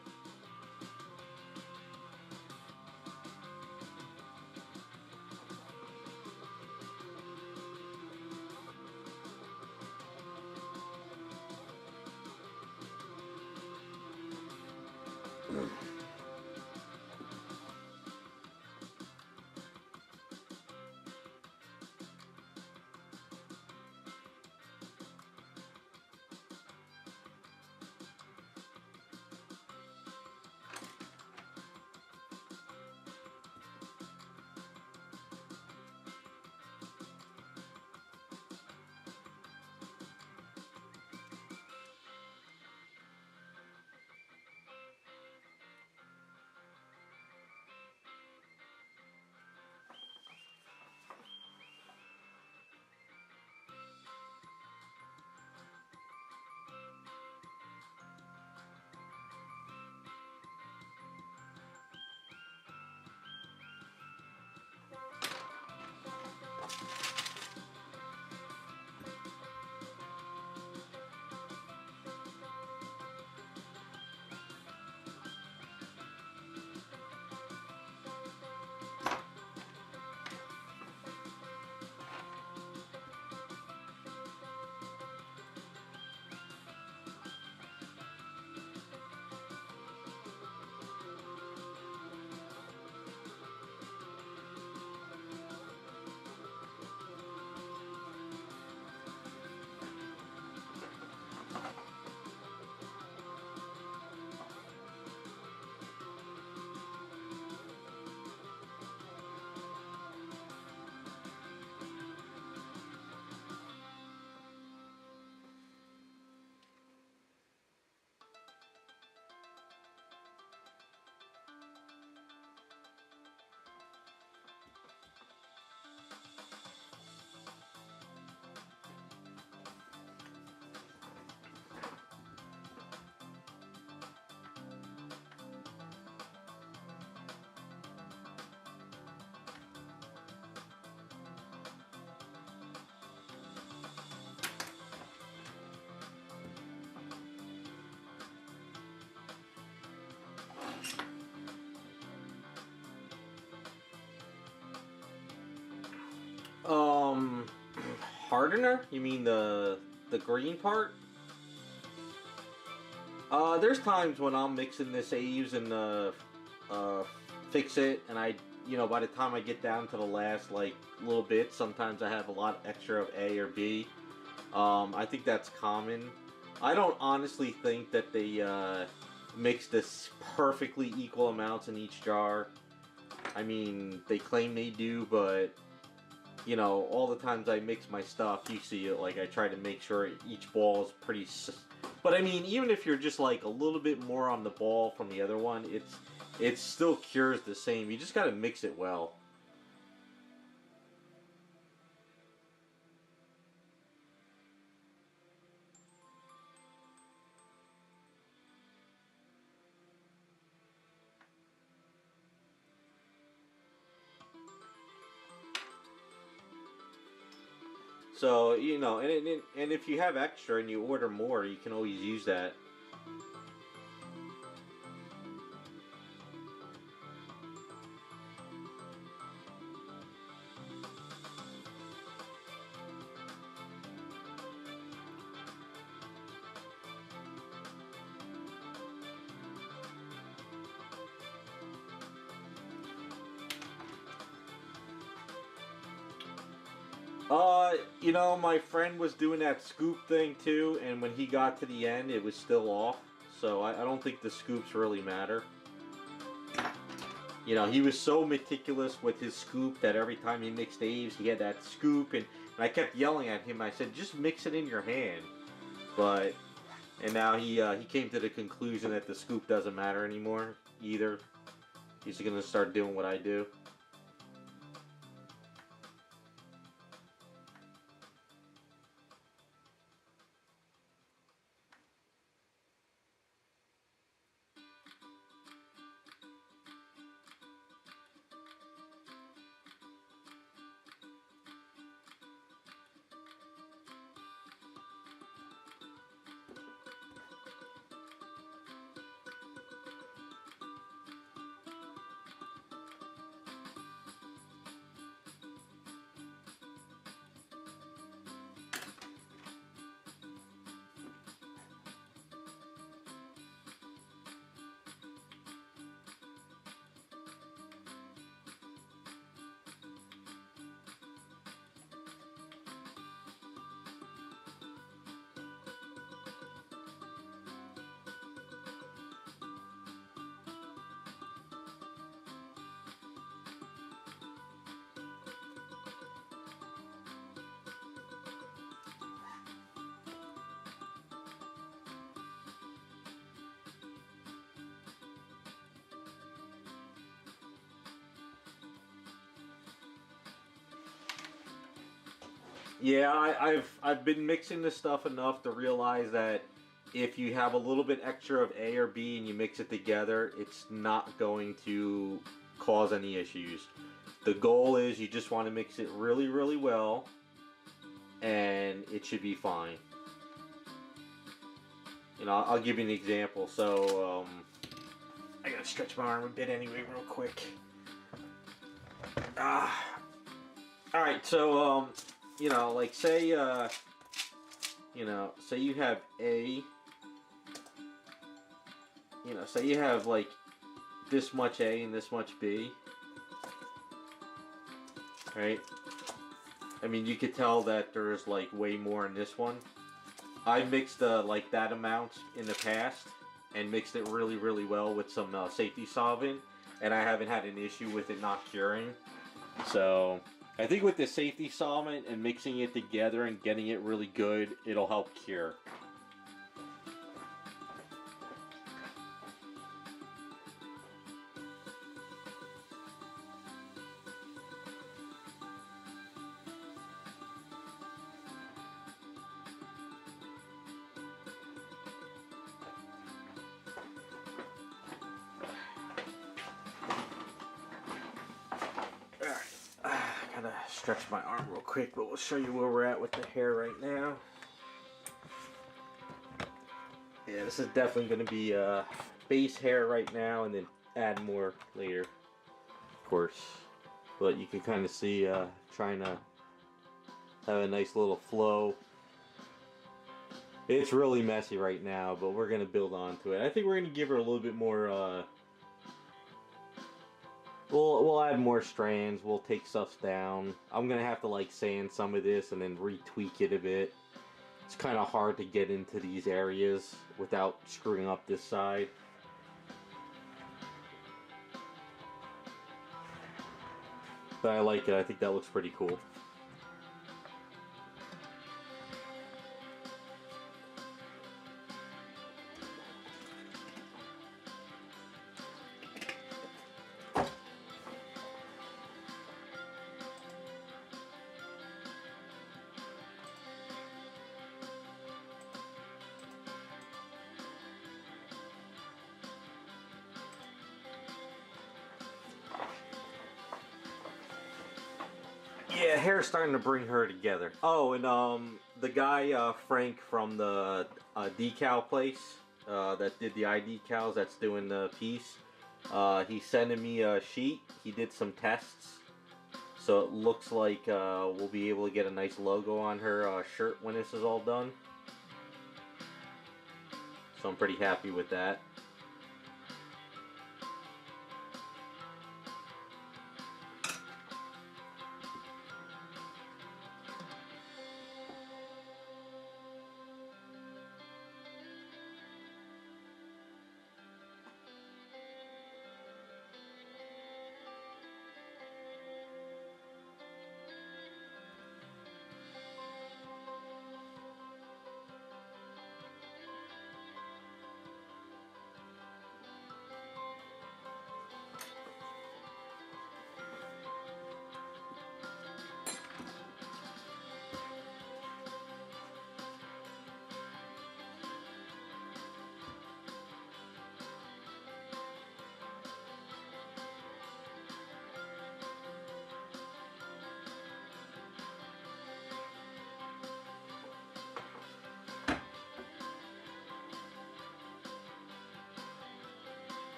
hardener? You mean the green part? There's times when I'm mixing this Aves and fix it, and by the time I get down to the last like little bit, sometimes I have a lot extra of A or B. I think that's common. I don't honestly think that they mix this perfectly equal amounts in each jar. I mean, they claim they do, but all the times I mix my stuff, you see it. Like I try to make sure each ball is pretty. But I mean, even if you're just like a little bit more on the ball from the other one, it still cures the same. You just gotta mix it well. So and if you have extra and you order more, you can always use that. My friend was doing that scoop thing too, and when he got to the end, it was still off. So I don't think the scoops really matter. He was so meticulous with his scoop that every time he mixed Aves, he had that scoop, and I kept yelling at him. I said, just mix it in your hand. And now he came to the conclusion that the scoop doesn't matter anymore either. He's gonna start doing what I do. Yeah, I've been mixing this stuff enough to realize that if you have a little bit extra of A or B and you mix it together, it's not going to cause any issues. The goal is you just want to mix it really, really well, and it should be fine. I'll give you an example. So, I gotta stretch my arm a bit anyway, real quick. Alright, so, like say you have A, say you have like this much A and this much B, right? I mean, you could tell that there's like way more in this one. I mixed like that amount in the past and mixed it really, really well with some safety solvent, and I haven't had an issue with it not curing. So I think with the safety solvent and mixing it together and getting it really good, it'll help cure. Gotta stretch my arm real quick, but we'll show you where we're at with the hair right now. Yeah, this is definitely going to be base hair right now, and then add more later, of course. But you can kind of see trying to Have a nice little flow. It's really messy right now, but we're gonna build onto it. I think we're gonna give her a little bit more. We'll add more strands. We'll take stuff down. I'm gonna have to like sand some of this and then retweak it a bit. It's kind of hard to get into these areas without screwing up this side. But I like it. I think that looks pretty cool. Yeah, hair's starting to bring her together. Oh, and the guy Frank from the decal place that did the eye decals, that's doing the piece. He's sending me a sheet. He did some tests, so it looks like we'll be able to get a nice logo on her shirt when this is all done. So I'm pretty happy with that.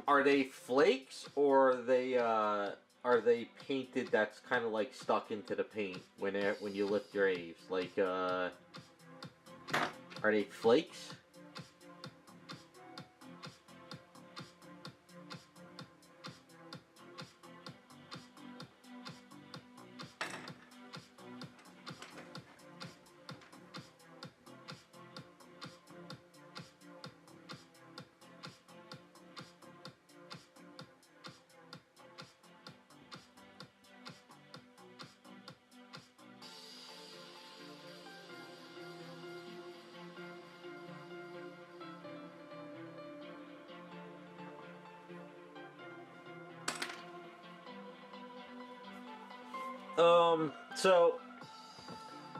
Are they flakes or are they painted that's kind of like stuck into the paint when you lift your Aves? Like, are they flakes? So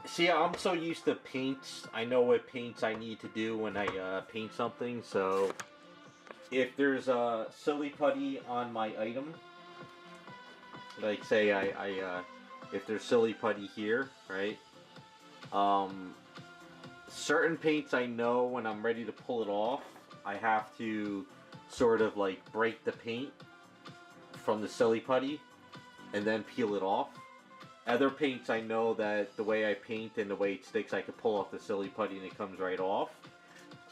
see, I'm so used to paints. I know what paints I need to do when I paint something. So if there's a silly putty on my item, like say if there's silly putty here, right? Um, certain paints I know when I'm ready to pull it off, I have to sort of like break the paint from the silly putty and then peel it off. Other paints I know that the way I paint and the way it sticks, I can pull off the silly putty and it comes right off.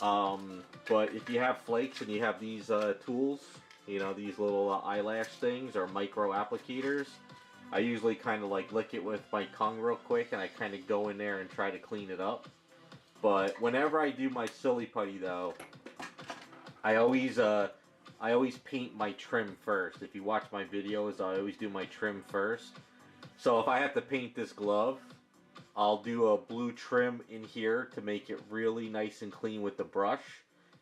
But if you have flakes and you have these tools, you know, these little eyelash things or micro applicators, I usually kind of like lick it with my tongue real quick and I kind of go in there and try to clean it up. But whenever I do my silly putty though, I always paint my trim first. If you watch my videos, I always do my trim first. So if I have to paint this glove, I'll do a blue trim in here to make it really nice and clean with the brush.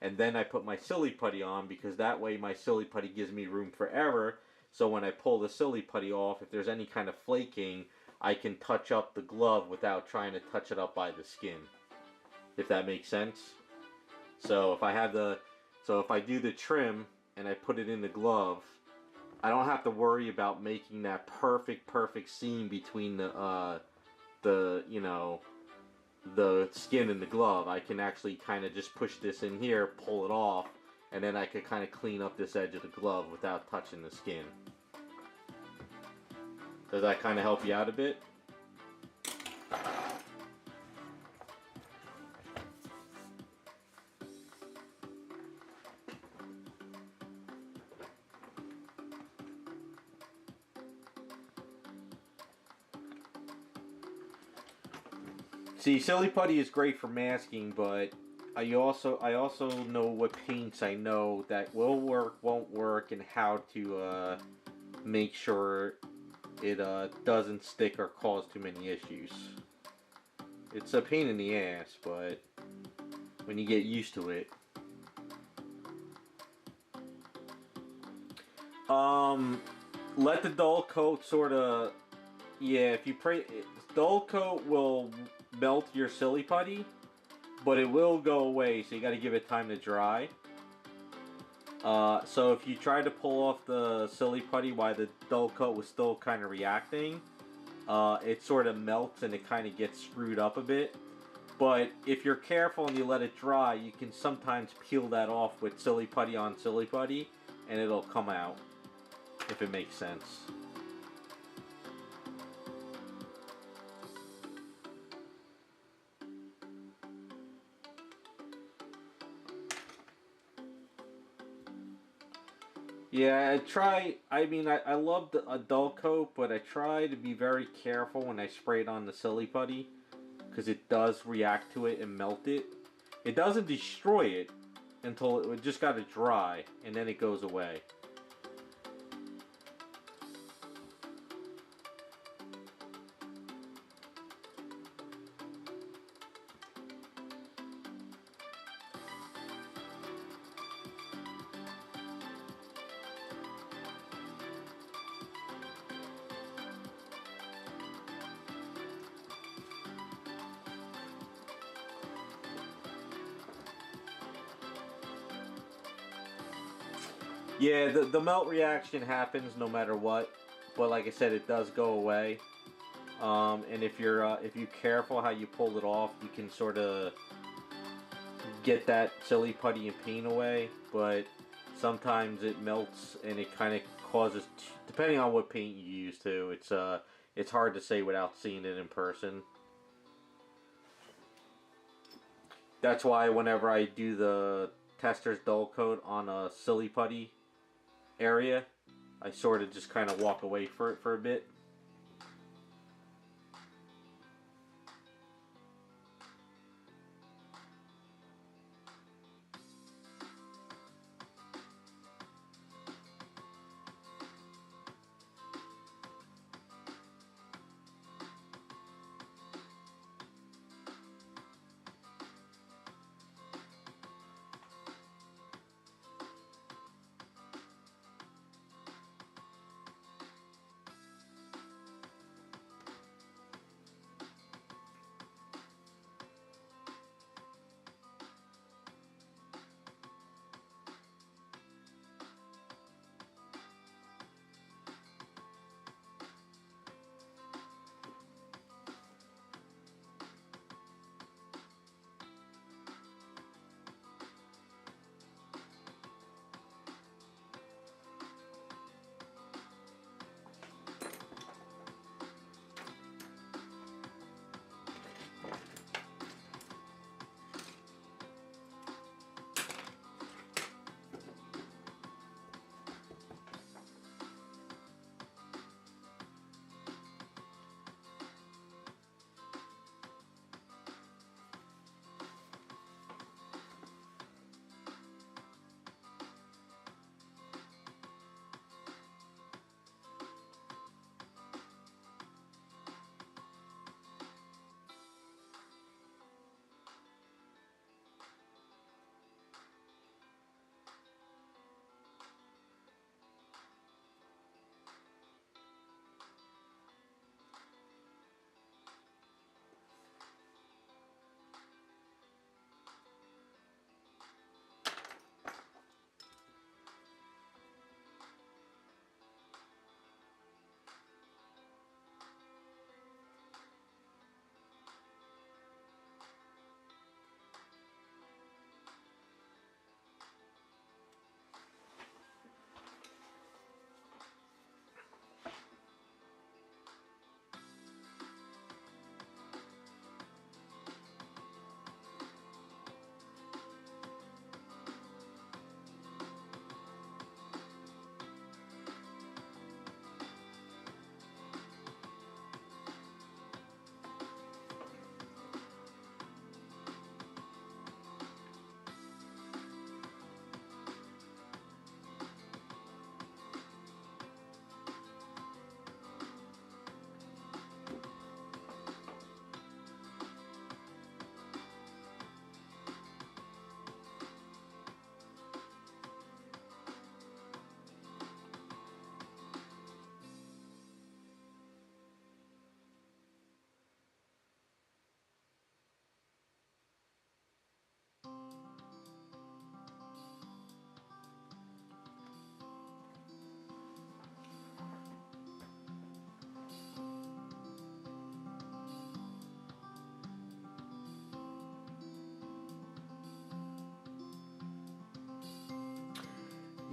And then I put my silly putty on because that way my silly putty gives me room for error. So when I pull the silly putty off, if there's any kind of flaking, I can touch up the glove without trying to touch it up by the skin. If that makes sense. So if I do the trim and I put it in the glove, I don't have to worry about making that perfect seam between the the skin and the glove. I can actually kind of just push this in here, pull it off, and then I could kind of clean up this edge of the glove without touching the skin. Does that kind of help you out a bit? See, silly putty is great for masking, but I also know what paints I know that will work, won't work, and how to make sure it doesn't stick or cause too many issues. It's a pain in the ass, but when you get used to it. Let the dull coat sort of, yeah, if you pray, dull coat will melt your silly putty, but it will go away, so you got to give it time to dry. So if you try to pull off the silly putty while the dull coat was still kind of reacting, it sort of melts and it kind of gets screwed up a bit. But if you're careful and you let it dry, you can sometimes peel that off with silly putty on silly putty, and it'll come out, if it makes sense. Yeah, I love a dull coat, but I try to be very careful when I spray it on the silly putty, because it does react to it and melt it. It doesn't destroy it until it just got to dry, and then it goes away. Yeah, the melt reaction happens no matter what, but like I said, it does go away. And if you're careful how you pull it off, you can sort of get that silly putty and paint away. But sometimes it melts and it kind of causes, depending on what paint you use too. It's hard to say without seeing it in person. That's why whenever I do the tester's dull coat on a silly putty area, I sort of just kind of walk away for a bit.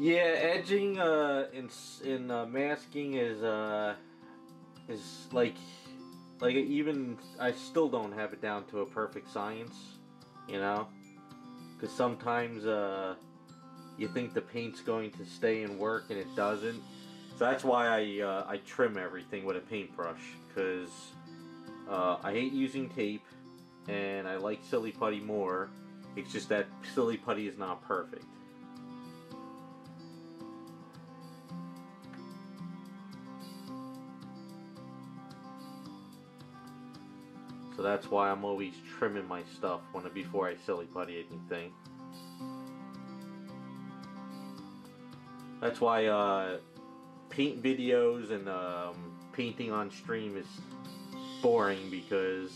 Yeah, edging in masking is like even I still don't have it down to a perfect science, you know, because sometimes you think the paint's going to stay and work and it doesn't. So that's why I trim everything with a paintbrush, because I hate using tape and I like Silly Putty more. It's just that Silly Putty is not perfect. So that's why I'm always trimming my stuff before I Silly Putty anything. That's why paint videos and painting on stream is boring, because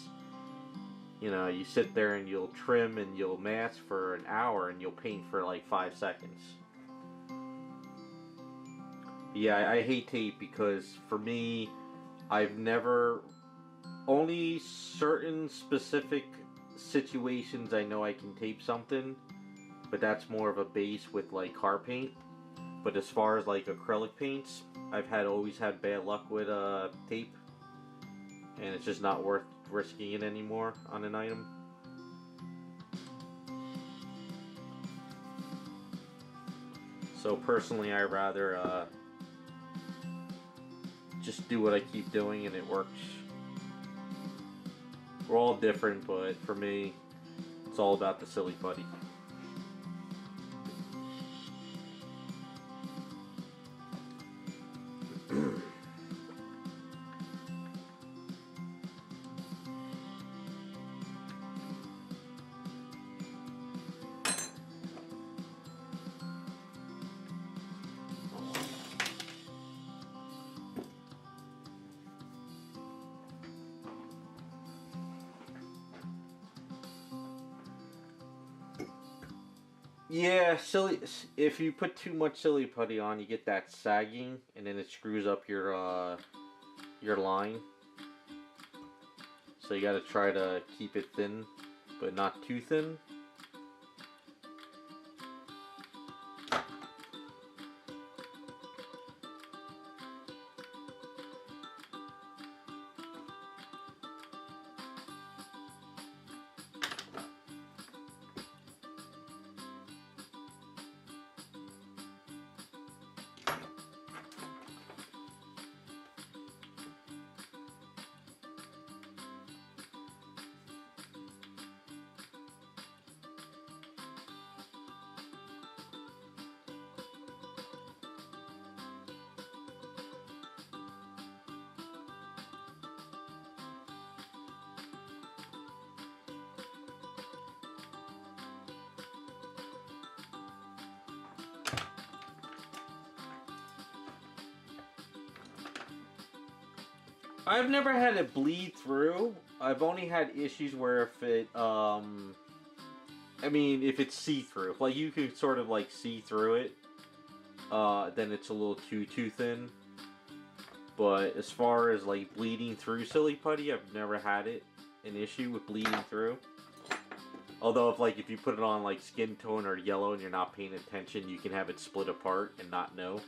you know, you sit there and you'll trim and you'll mask for an hour and you'll paint for like 5 seconds. Yeah, I hate tape because for me, I've never, only certain specific situations I know I can tape something, but that's more of a base with like car paint. But as far as like acrylic paints, I've always had bad luck with tape, and it's just not worth risking it anymore on an item. So personally, I rather just do what I keep doing and it works. We're all different, but for me, it's all about the Silly Putty. Yeah, if you put too much Silly Putty on, you get that sagging, and then it screws up your line. So you got to try to keep it thin, but not too thin. I've never had it bleed through. I've only had issues where if it, I mean, if it's see-through, like you can sort of like see through it, then it's a little too thin. But as far as like bleeding through Silly Putty, I've never had an issue with bleeding through. Although if you put it on like skin tone or yellow and you're not paying attention, you can have it split apart and not know.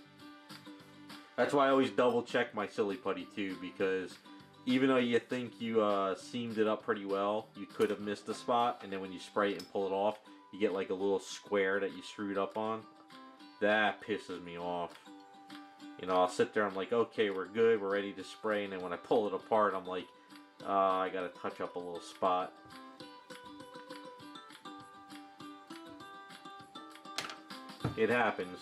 That's why I always double check my Silly Putty too, because even though you think you seamed it up pretty well, you could have missed a spot, and then when you spray it and pull it off, you get like a little square that you screwed up on. That pisses me off. You know, I'll sit there, I'm like, okay, we're good, we're ready to spray, and then when I pull it apart, I'm like, I gotta touch up a little spot. It happens.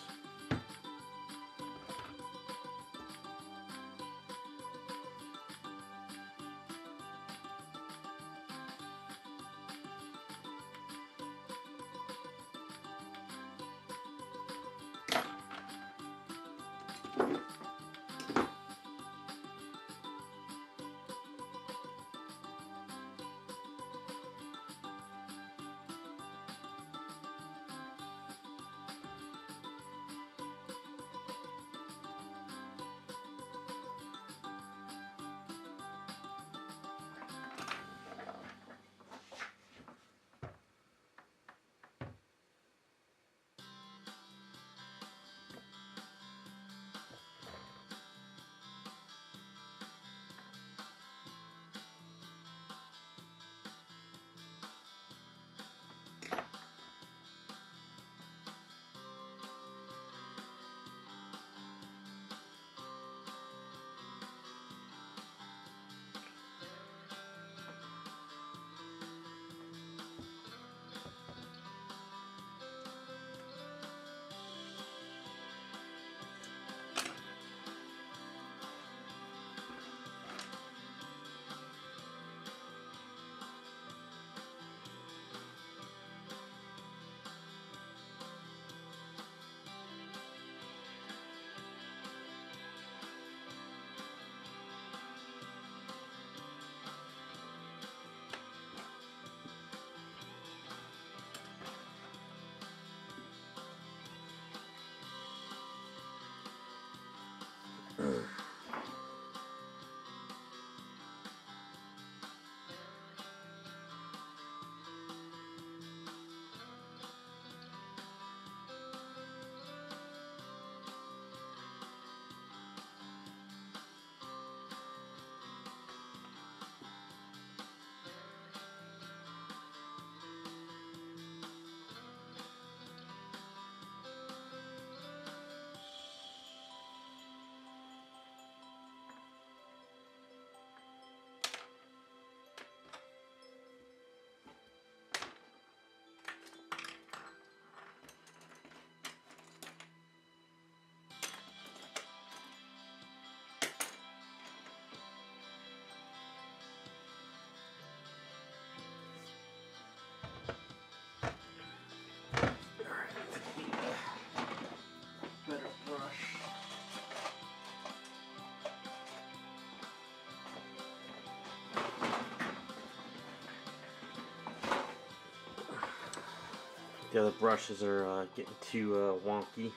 The other brushes are getting too wonky,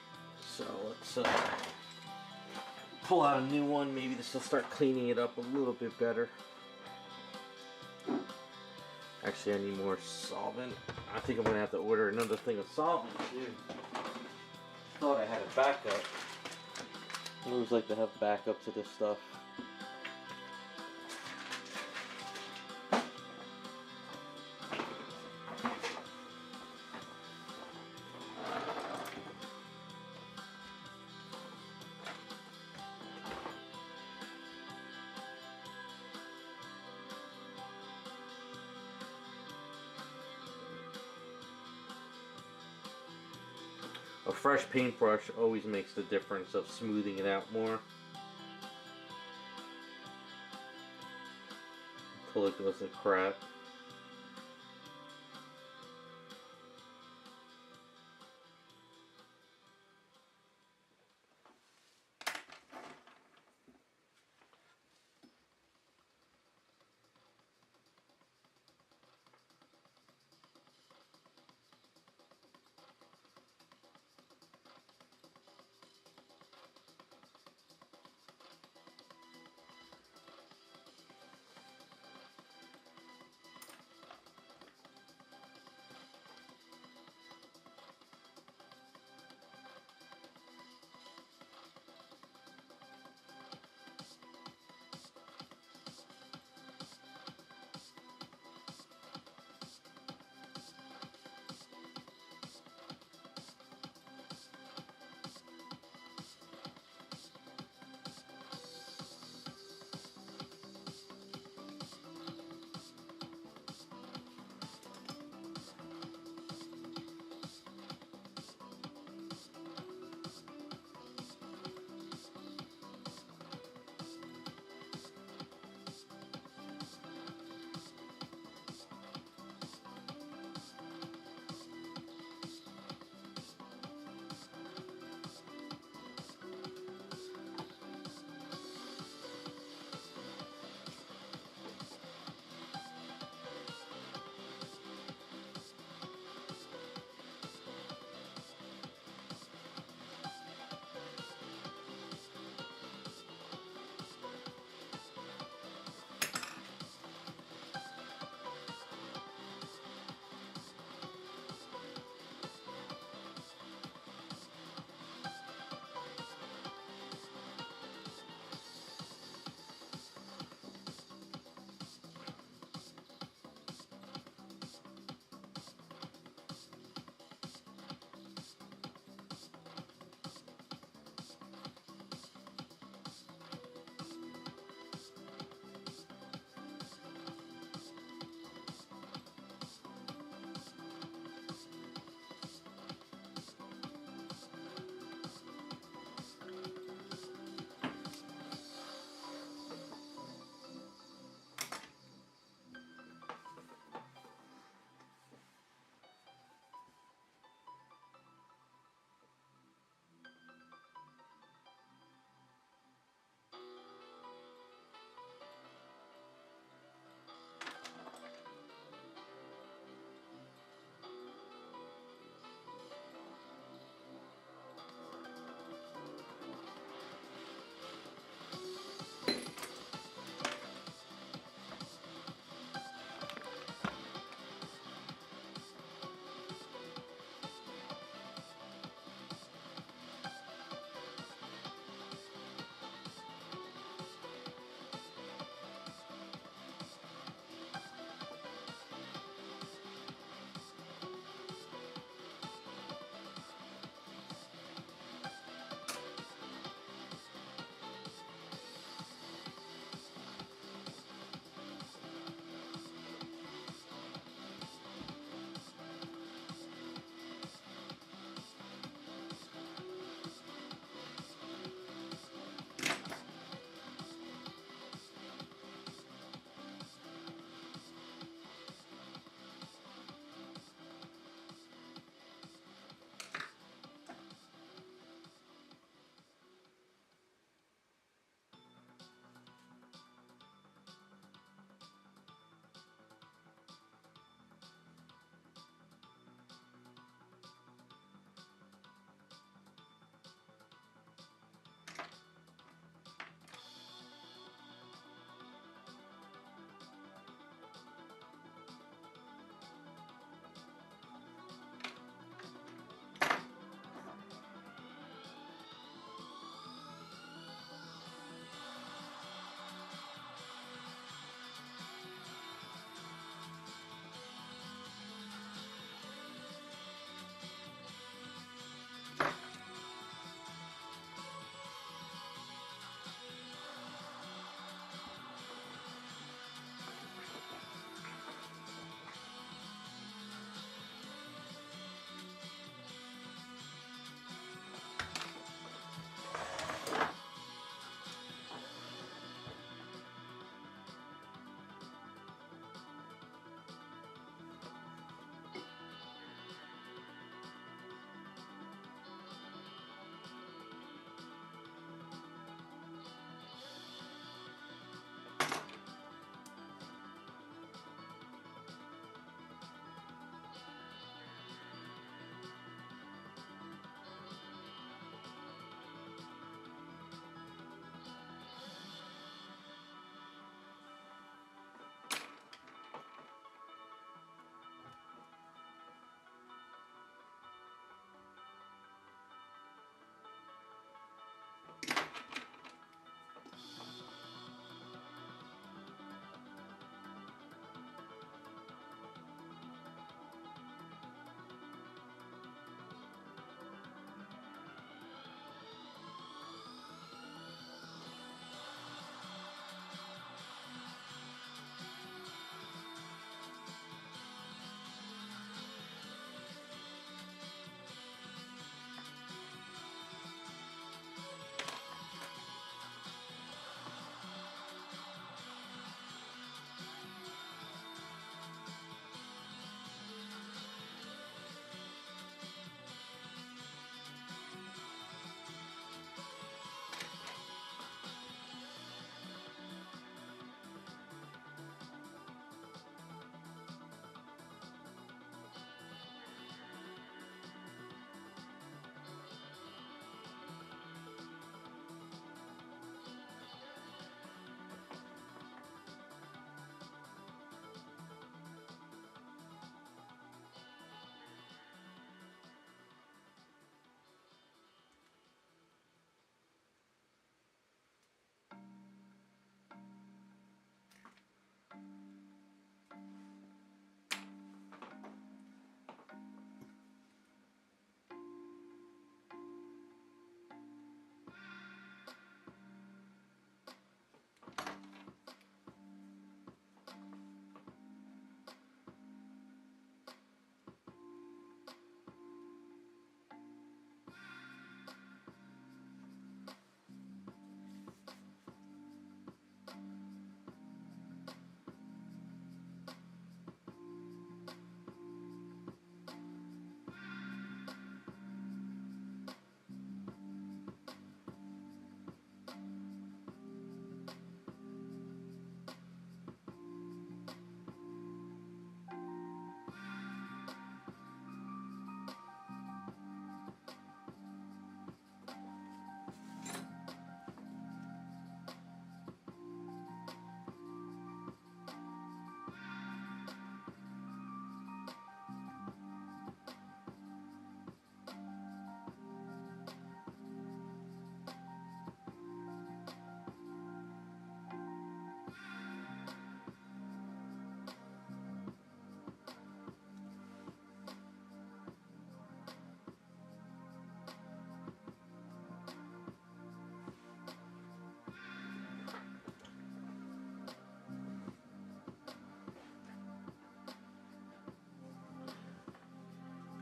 so let's pull out a new one. Maybe this will start cleaning it up a little bit better. Actually, I need more solvent. I think I'm gonna have to order another thing of solvent too. Thought I had a backup. I always like to have backup to this stuff. A fresh paintbrush always makes the difference of smoothing it out more. Until it goes to crap.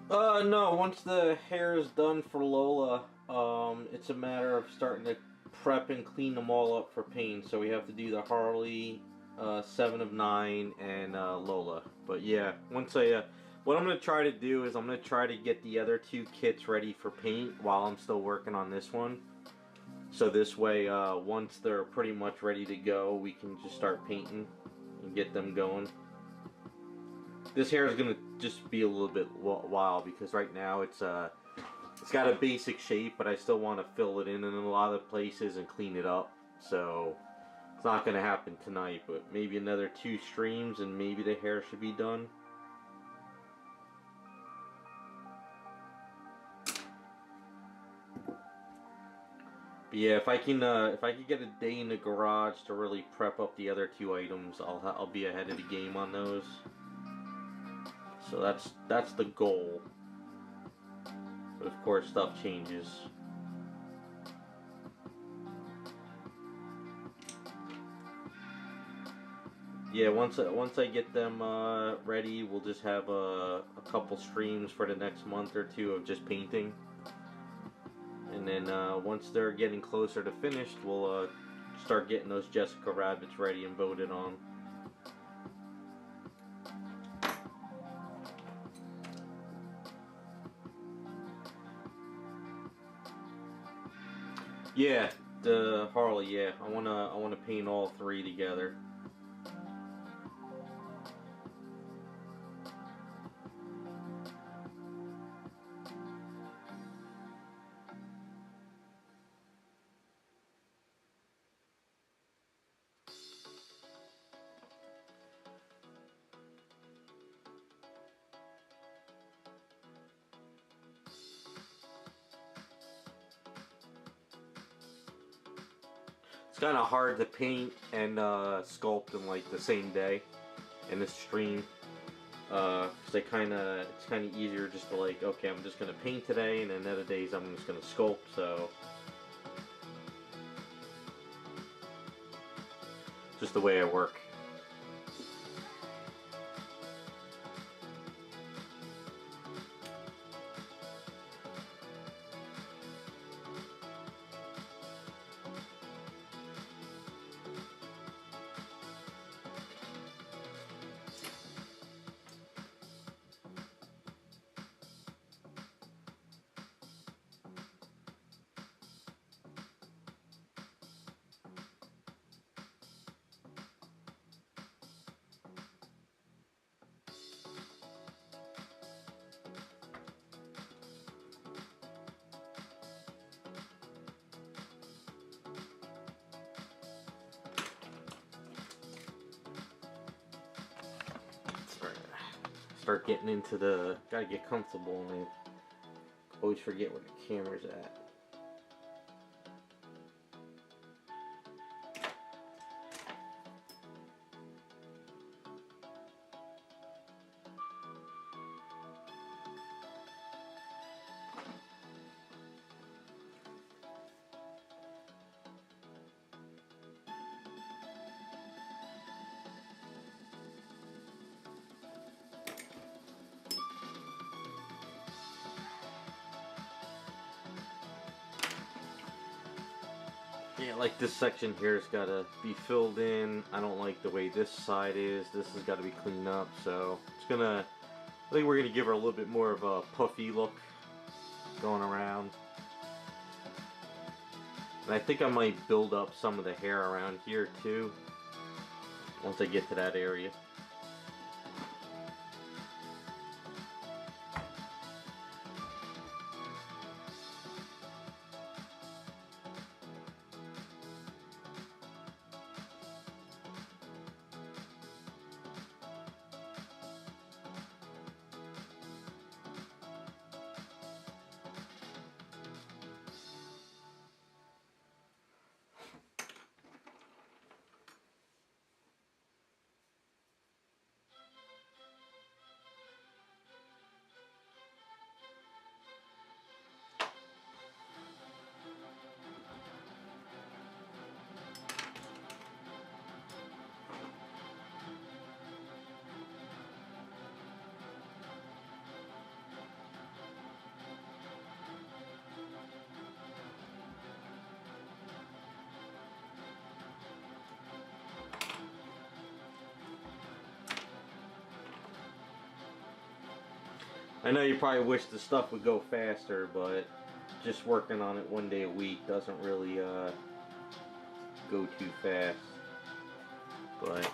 No, once the hair is done for Lola, it's a matter of starting to prep and clean them all up for paint. So we have to do the Harley, 7 of 9, and Lola. But yeah, what I'm gonna try to do is I'm gonna try to get the other two kits ready for paint while I'm still working on this one. So this way, once they're pretty much ready to go, we can just start painting and get them going. This hair is gonna just be a little bit wild because right now it's got a basic shape, but I still want to fill it in a lot of places and clean it up. So it's not gonna happen tonight, but maybe another 2 streams and maybe the hair should be done. But yeah, if I can get a day in the garage to really prep up the other 2 items, I'll be ahead of the game on those. So that's the goal. But of course, stuff changes. Yeah, once I get them ready, we'll just have a couple streams for the next month or 2 of just painting. And then once they're getting closer to finished, we'll start getting those Jessica Rabbits ready and voted on. Yeah, the Harley. Yeah, I wanna paint all 3 together. It's kind of hard to paint and sculpt in like the same day in this stream. Cause it's kind of easier just to like, okay, I'm just gonna paint today, and then other days I'm just gonna sculpt. So just the way I work. Start getting into the, gotta get comfortable, and I always forget where the camera's at. Yeah, like this section here has got to be filled in. I don't like the way this side is. This has got to be cleaned up. So it's gonna, I think we're gonna give her a little bit more of a puffy look going around. And I think I might build up some of the hair around here too, once I get to that area. I know you probably wish the stuff would go faster, but just working on it one day a week doesn't really go too fast. But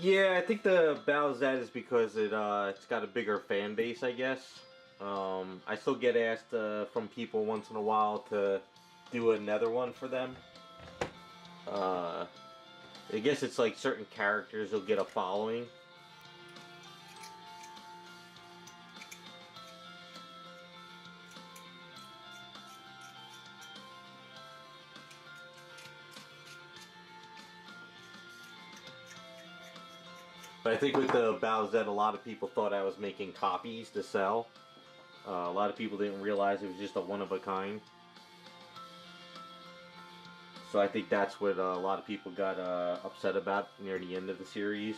yeah, I think the Bowsette is because it's got a bigger fan base, I guess. I still get asked from people once in a while to do another one for them. I guess it's like certain characters will get a following. But I think with the Bowsette, a lot of people thought I was making copies to sell. A lot of people didn't realize it was just a one-of-a-kind. So I think that's what a lot of people got upset about near the end of the series.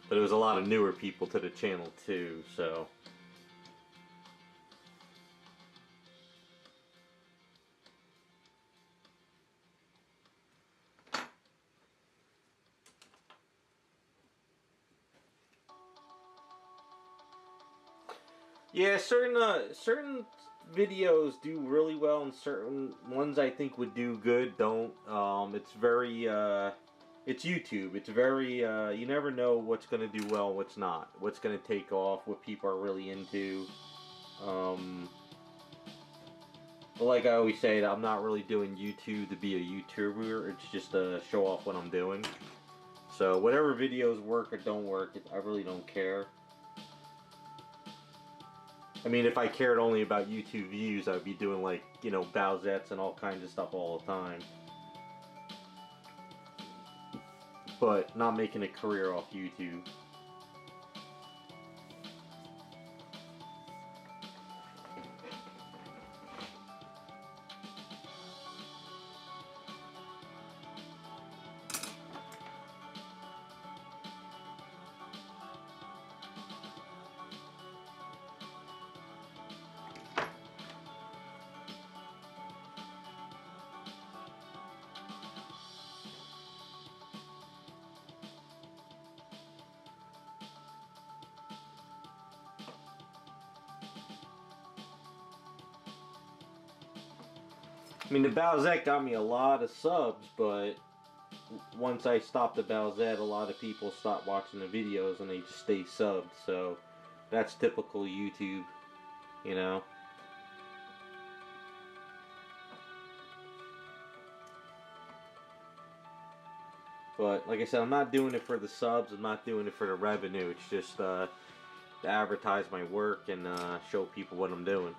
But it was a lot of newer people to the channel too, so... Yeah, certain videos do really well, and certain ones I think would do good don't. It's very it's YouTube. It's very you never know what's gonna do well, what's not, what's gonna take off, what people are really into. But like I always say, I'm not really doing YouTube to be a YouTuber. It's just to show off what I'm doing. So whatever videos work or don't work, I really don't care. I mean, if I cared only about YouTube views, I'd be doing like, you know, Bowsettes and all kinds of stuff all the time. But not making a career off YouTube. I mean, the Bowsette got me a lot of subs, but once I stopped the Bowsette, a lot of people stopped watching the videos and they just stay subbed, so that's typical YouTube, you know. But like I said, I'm not doing it for the subs. I'm not doing it for the revenue. It's just to advertise my work and show people what I'm doing.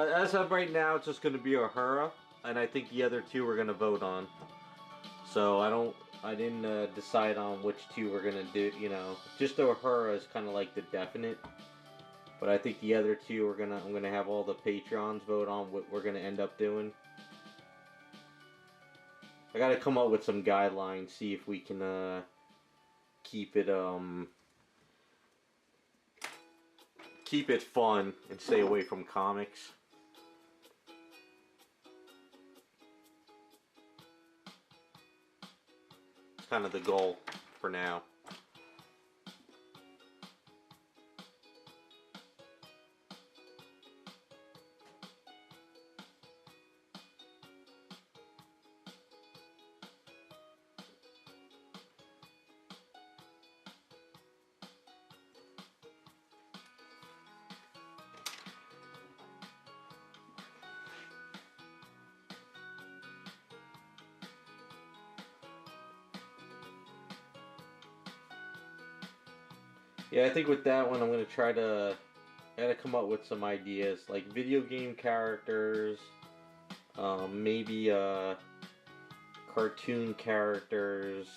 As of right now, it's just going to be Uhura, and I think the other two we're going to vote on. So I didn't decide on which two we're going to do. You know, just Uhura is kind of like the definite, but I think the other two I'm gonna have all the Patreons vote on what we're going to end up doing. I got to come up with some guidelines, see if we can keep it fun and stay away from comics. It's kind of the goal for now. Yeah, I think with that one, I'm gonna try to. I gotta come up with some ideas, like video game characters, maybe cartoon characters.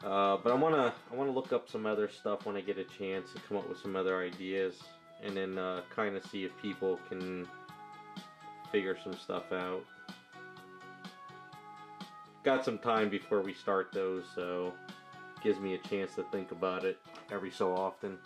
But I wanna look up some other stuff when I get a chance and come up with some other ideas, and then kind of see if people can figure some stuff out. Got some time before we start those, so gives me a chance to think about it every so often.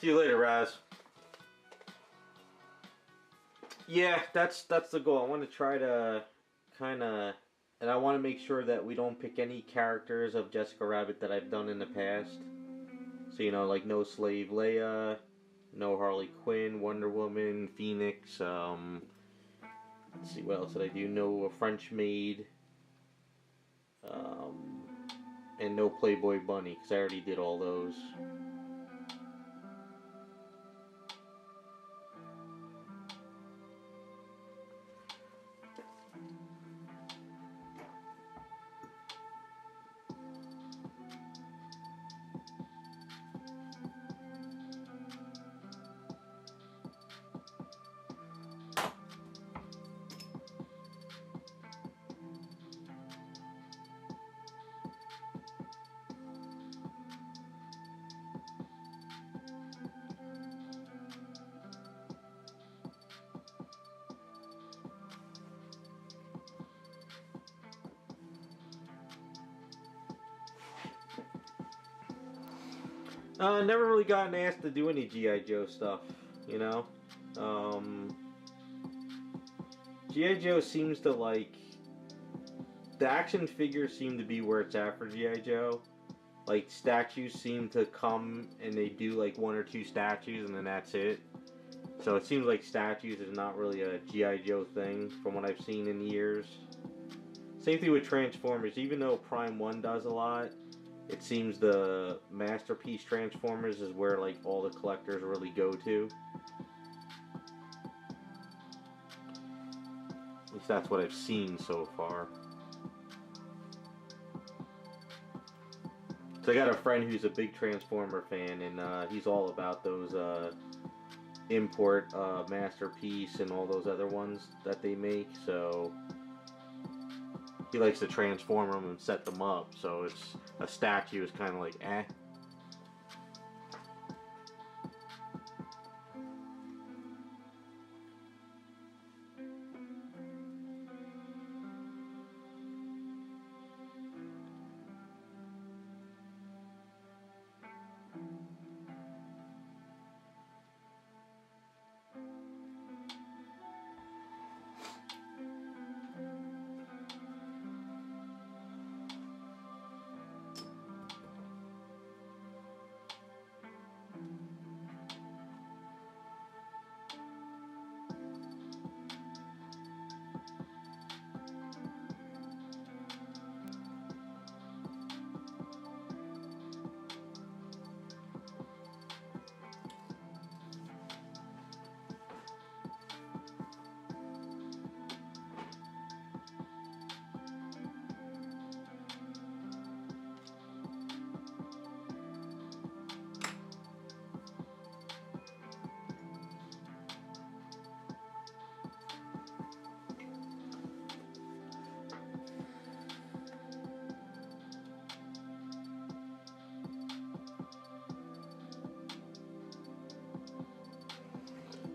See you later, Raz. Yeah, that's the goal. I want to try to kind of, and I want to make sure that we don't pick any characters of Jessica Rabbit that I've done in the past. So you know, like no Slave Leia, no Harley Quinn, Wonder Woman, Phoenix. Let's see, what else did I do? No French Maid, um, and no Playboy Bunny because I already did all those. Never really gotten asked to do any G.I. Joe stuff, you know? G.I. Joe seems to like... The action figures seem to be where it's at for G.I. Joe. Like, statues seem to come and they do like one or two statues and then that's it. So it seems like statues is not really a G.I. Joe thing from what I've seen in years. Same thing with Transformers. Even though Prime 1 does a lot, it seems the Masterpiece Transformers is where like all the collectors really go to. At least that's what I've seen so far. So I got a friend who's a big Transformer fan, and he's all about those import Masterpiece and all those other ones that they make. So he likes to transform them and set them up. So it's a statue is kind of like eh.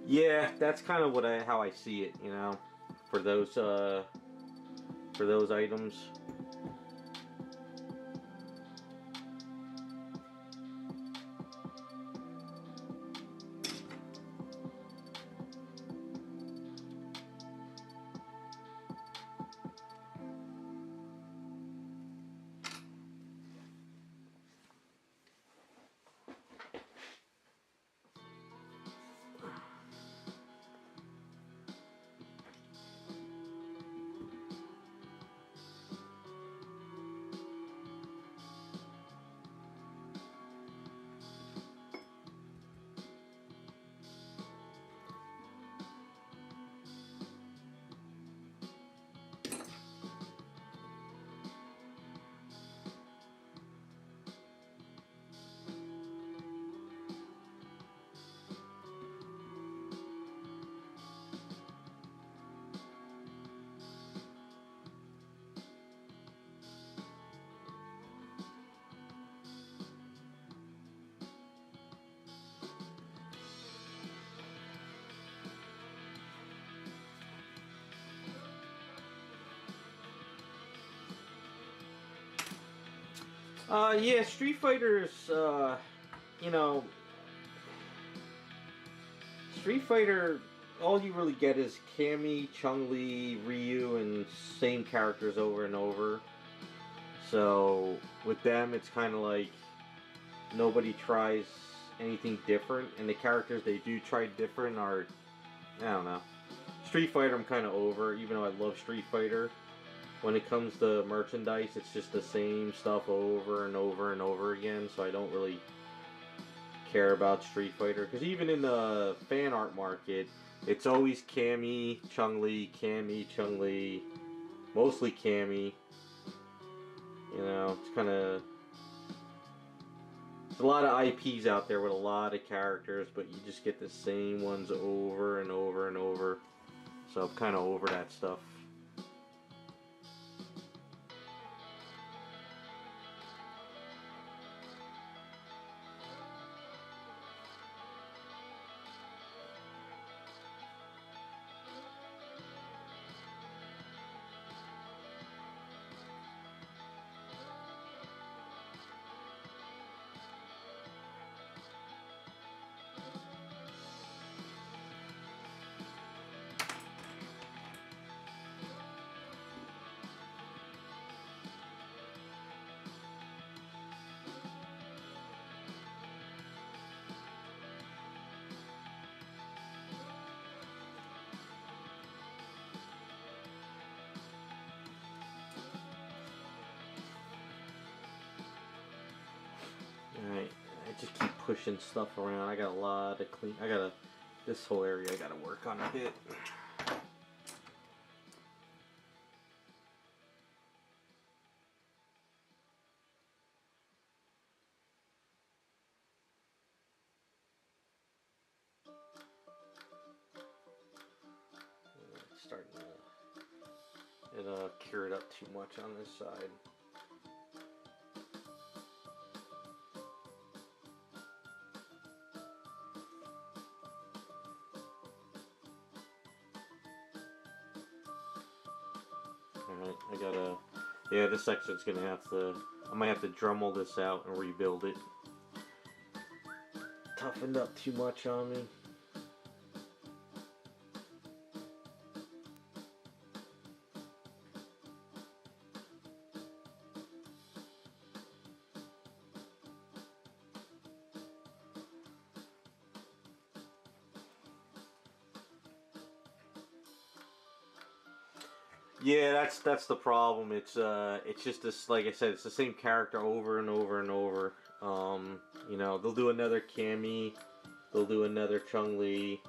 Yeah, that's kind of how I see it, you know, for those items. Yeah, Street Fighter's, you know, Street Fighter, all you really get is Cammy, Chun-Li, Ryu, and same characters over and over. So, with them, it's kind of like nobody tries anything different, and the characters they do try different are, I don't know. Street Fighter I'm kind of over, even though I love Street Fighter. When it comes to merchandise, it's just the same stuff over and over and over again, so I don't really care about Street Fighter. Because even in the fan art market, it's always Cammy, Chun-Li, mostly Cammy. You know, it's kind of... There's a lot of IPs out there with a lot of characters, but you just get the same ones over and over and over. So I'm kind of over that stuff. just keep pushing stuff around. I got a lot of clean. This whole area I gotta work on a bit. It's starting to cure it up too much on this side. Alright, yeah, this section's gonna I might have to Dremel this out and rebuild it. Toughened up too much on me. Yeah, that's the problem. It's just this, like I said, it's the same character over and over and over. You know, they'll do another Cammy, they'll do another Chun-Li.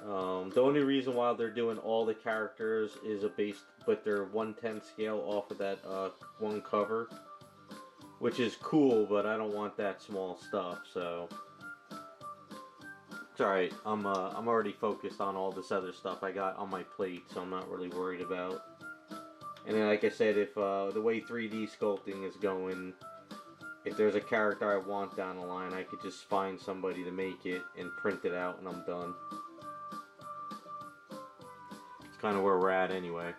The only reason why they're doing all the characters is but they're 1/10 scale off of that one cover, which is cool, but I don't want that small stuff. So it's alright. I'm already focused on all this other stuff I got on my plate, so I'm not really worried about. And then, like I said, if the way 3D sculpting is going, if there's a character I want down the line, I could just find somebody to make it and print it out, and I'm done. It's kind of where we're at anyway.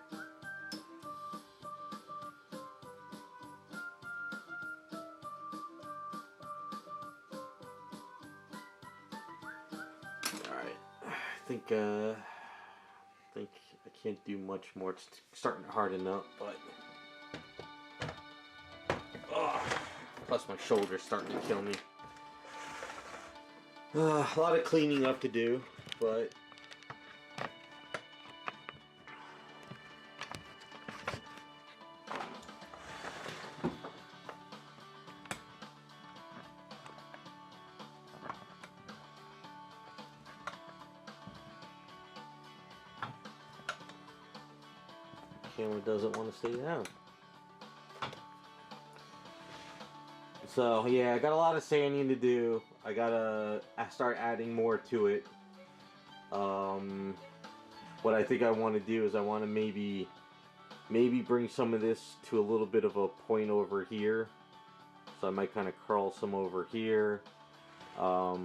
I think I can't do much more. It's starting to harden up, but plus my shoulder's starting to kill me. A lot of cleaning up to do, but camera doesn't want to stay down. So yeah, I got a lot of sanding to do. I gotta start adding more to it. What I think I want to do is I want to maybe bring some of this to a little bit of a point over here. So I might kind of curl some over here. I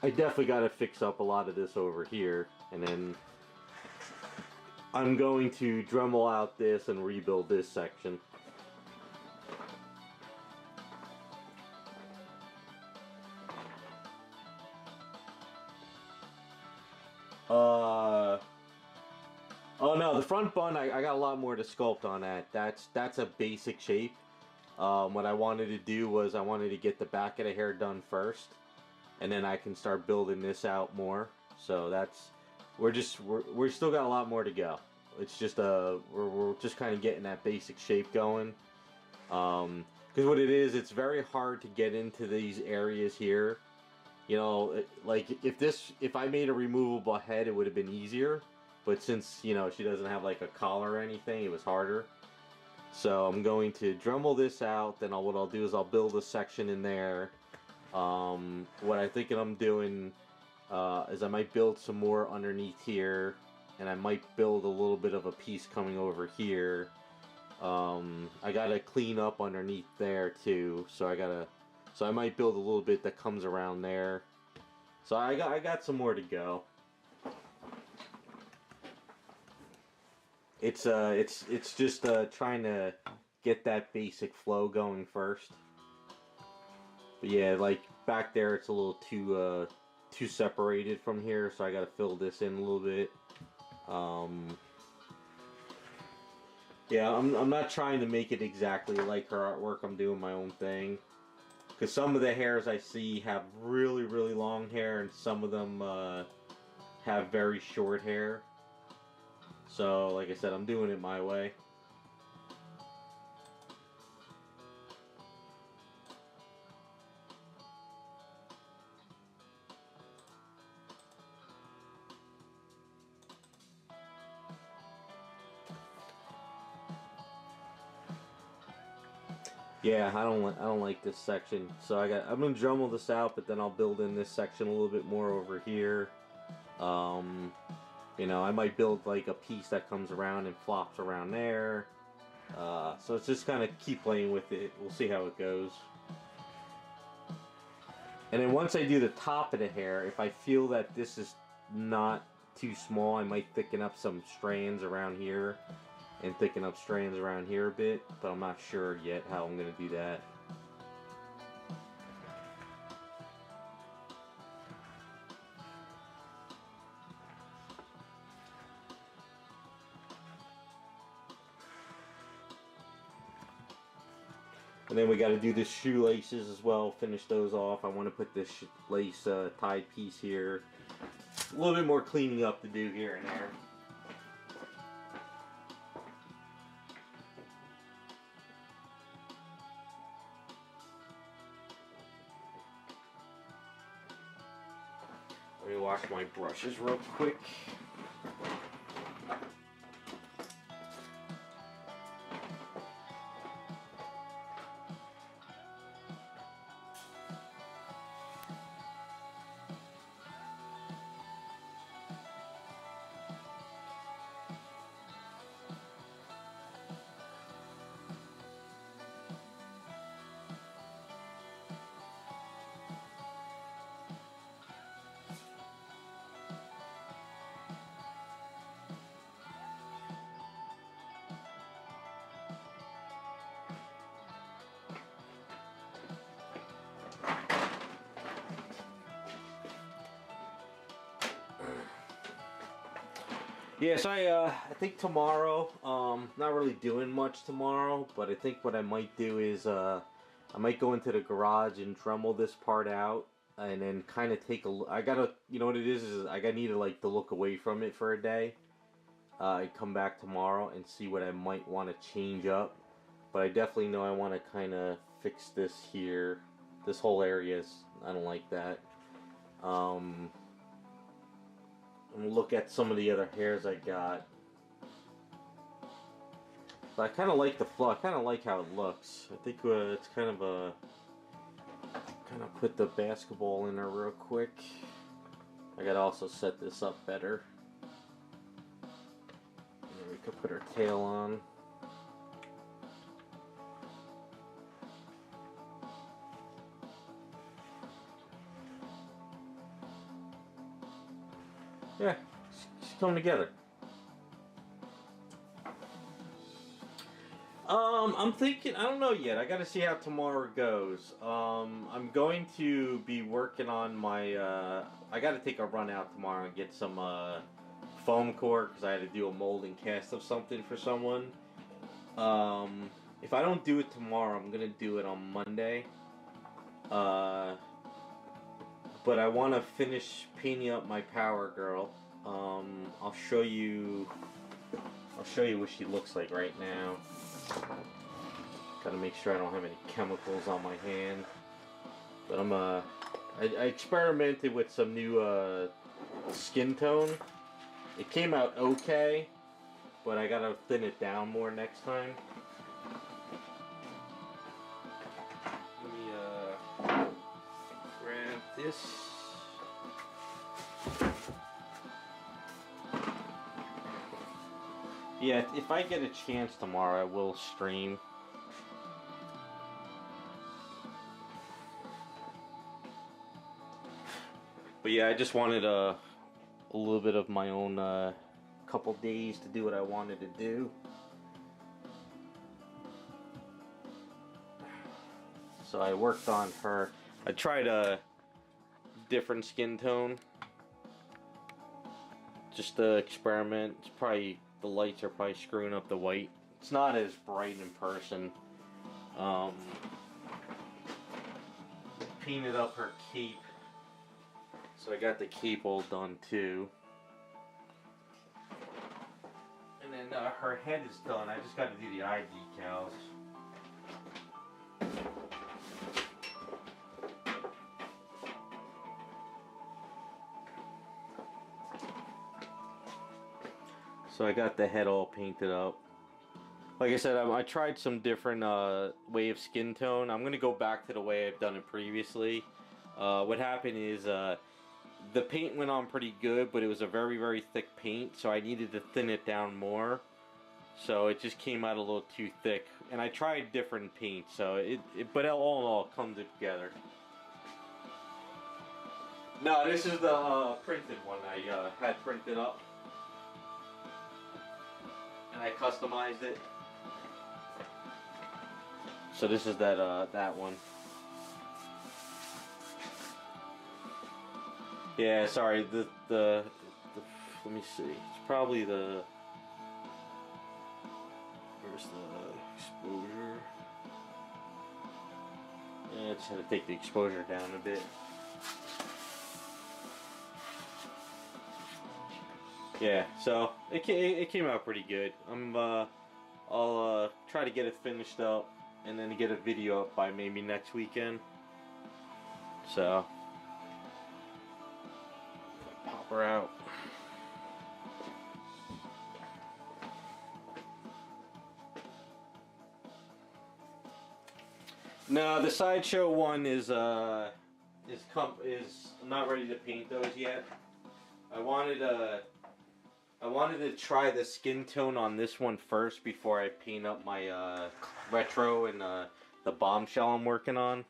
definitely got to fix up a lot of this over here, and then I'm going to Dremel out this and rebuild this section. Oh no, the front bun, I got a lot more to sculpt on that. That's a basic shape. What I wanted to do was I wanted to get the back of the hair done first, and then I can start building this out more. So we're still got a lot more to go. It's just we're just kind of getting that basic shape going. Because what it is, it's very hard to get into these areas here. You know, like if I made a removable head, it would have been easier. But since, you know, she doesn't have like a collar or anything, it was harder. So I'm going to Dremel this out. Then what I'll do is I'll build a section in there. What I'm thinking I'm doing is I might build some more underneath here, and I might build a little bit of a piece coming over here. I gotta clean up underneath there too, so I might build a little bit that comes around there. So I got some more to go. It's just trying to get that basic flow going first. But yeah, like back there, it's a little too separated from here, so I got to fill this in a little bit. Yeah, I'm not trying to make it exactly like her artwork. I'm doing my own thing. Because some of the hairs I see have really, really long hair, and some of them have very short hair. So, like I said, I'm doing it my way. Yeah, I don't like this section. So I'm gonna Dremel this out, but then I'll build in this section a little bit more over here. Um, you know, I might build like a piece that comes around and flops around there. So it's just kind of keep playing with it. We'll see how it goes. And then once I do the top of the hair, if I feel that this is not too small, I might thicken up some strands around here and thicken up strands around here a bit, but I'm not sure yet how I'm going to do that. And then we got to do the shoelaces as well, finish those off. I want to put this lace tied piece here. A little bit more cleaning up to do here and there. Let me wash my brushes real quick. Yes, I think tomorrow, not really doing much tomorrow, but I think what I might do is, I might go into the garage and Dremel this part out, and then kind of take a, I gotta, you know what it is I gotta need to like to look away from it for a day. I come back tomorrow and see what I might want to change up, but I definitely know I want to kind of fix this here. This whole area is, I don't like that. Um, and look at some of the other hairs I got. But I kind of like the flow. I kind of like how it looks. I think it's kind of a... Kind of put the basketball in there real quick. I gotta also set this up better. And we could put her tail on. Yeah, she's coming together. I'm thinking, I don't know yet. I gotta see how tomorrow goes. I'm going to be working on my, I gotta take a run out tomorrow and get some, foam core, because I had to do a mold and cast of something for someone. If I don't do it tomorrow, I'm gonna do it on Monday. Uh, but I want to finish painting up my Power Girl. I'll show you what she looks like right now. Gotta make sure I don't have any chemicals on my hand. But I experimented with some new skin tone. It came out okay, but I gotta thin it down more next time. Let me grab this. Yeah, if I get a chance tomorrow, I will stream. But yeah, I just wanted a little bit of my own couple days to do what I wanted to do. So I worked on her. I tried a different skin tone. Just to experiment. It's probably, the lights are probably screwing up the white. It's not as bright in person. Painted up her cape. So I got the cape all done too. And then her head is done. I just got to do the eye decals. So I got the head all painted up. Like I said, I tried some different way of skin tone. I'm gonna go back to the way I've done it previously. What happened is the paint went on pretty good, but it was a very, very thick paint, so I needed to thin it down more. So it just came out a little too thick. And I tried different paints, so but all in all, it comes together. No, this is the printed one I had printed up. And I customized it. So this is that one. Yeah, sorry, the let me see. It's probably the, where's the exposure? Yeah, I just had to take the exposure down a bit. Yeah, so it came out pretty good. I'll try to get it finished up and then get a video up by maybe next weekend. So pop her out. No, the sideshow one is I'm not ready to paint those yet. I wanted to try the skin tone on this one first before I paint up my retro and the bombshell I'm working on.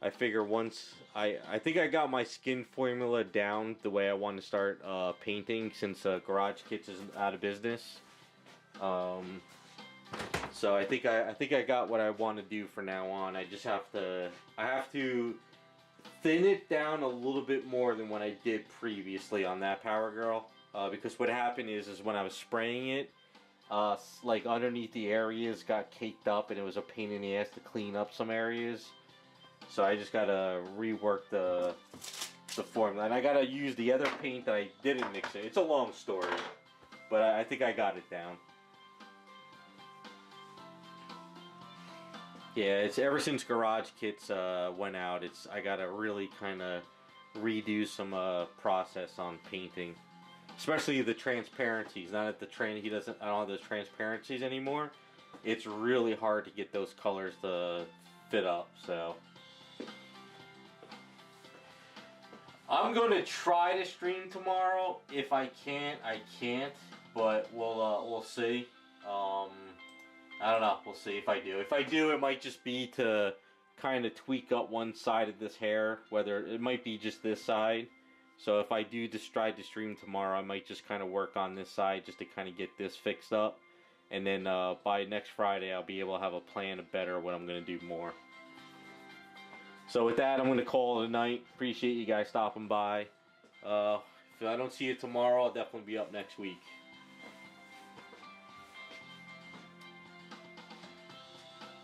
I figure once I think I got my skin formula down the way I want to start painting since Garage Kits is out of business. So I think I got what I want to do for now on. I have to thin it down a little bit more than what I did previously on that Power Girl. Because what happened is when I was spraying it, like underneath the areas got caked up and it was a pain in the ass to clean up some areas. So I just gotta rework the formula, and I gotta use the other paint that I didn't mix it. It's a long story, but I think I got it down. Yeah, it's ever since Garage Kits went out. I gotta really kind of redo some process on painting, especially the transparencies. Now that I don't have those transparencies anymore. It's really hard to get those colors to fit up. So I'm gonna try to stream tomorrow. If I can't, I can't. But we'll see. I don't know. We'll see if I do. If I do, it might just be to kind of tweak up one side of this hair. Whether it might be just this side. So if I do just try to stream tomorrow, I might just kind of work on this side just to kind of get this fixed up. And then by next Friday, I'll be able to have a plan of better what I'm going to do more. So with that, I'm going to call it a night. Appreciate you guys stopping by. If I don't see you tomorrow, I'll definitely be up next week.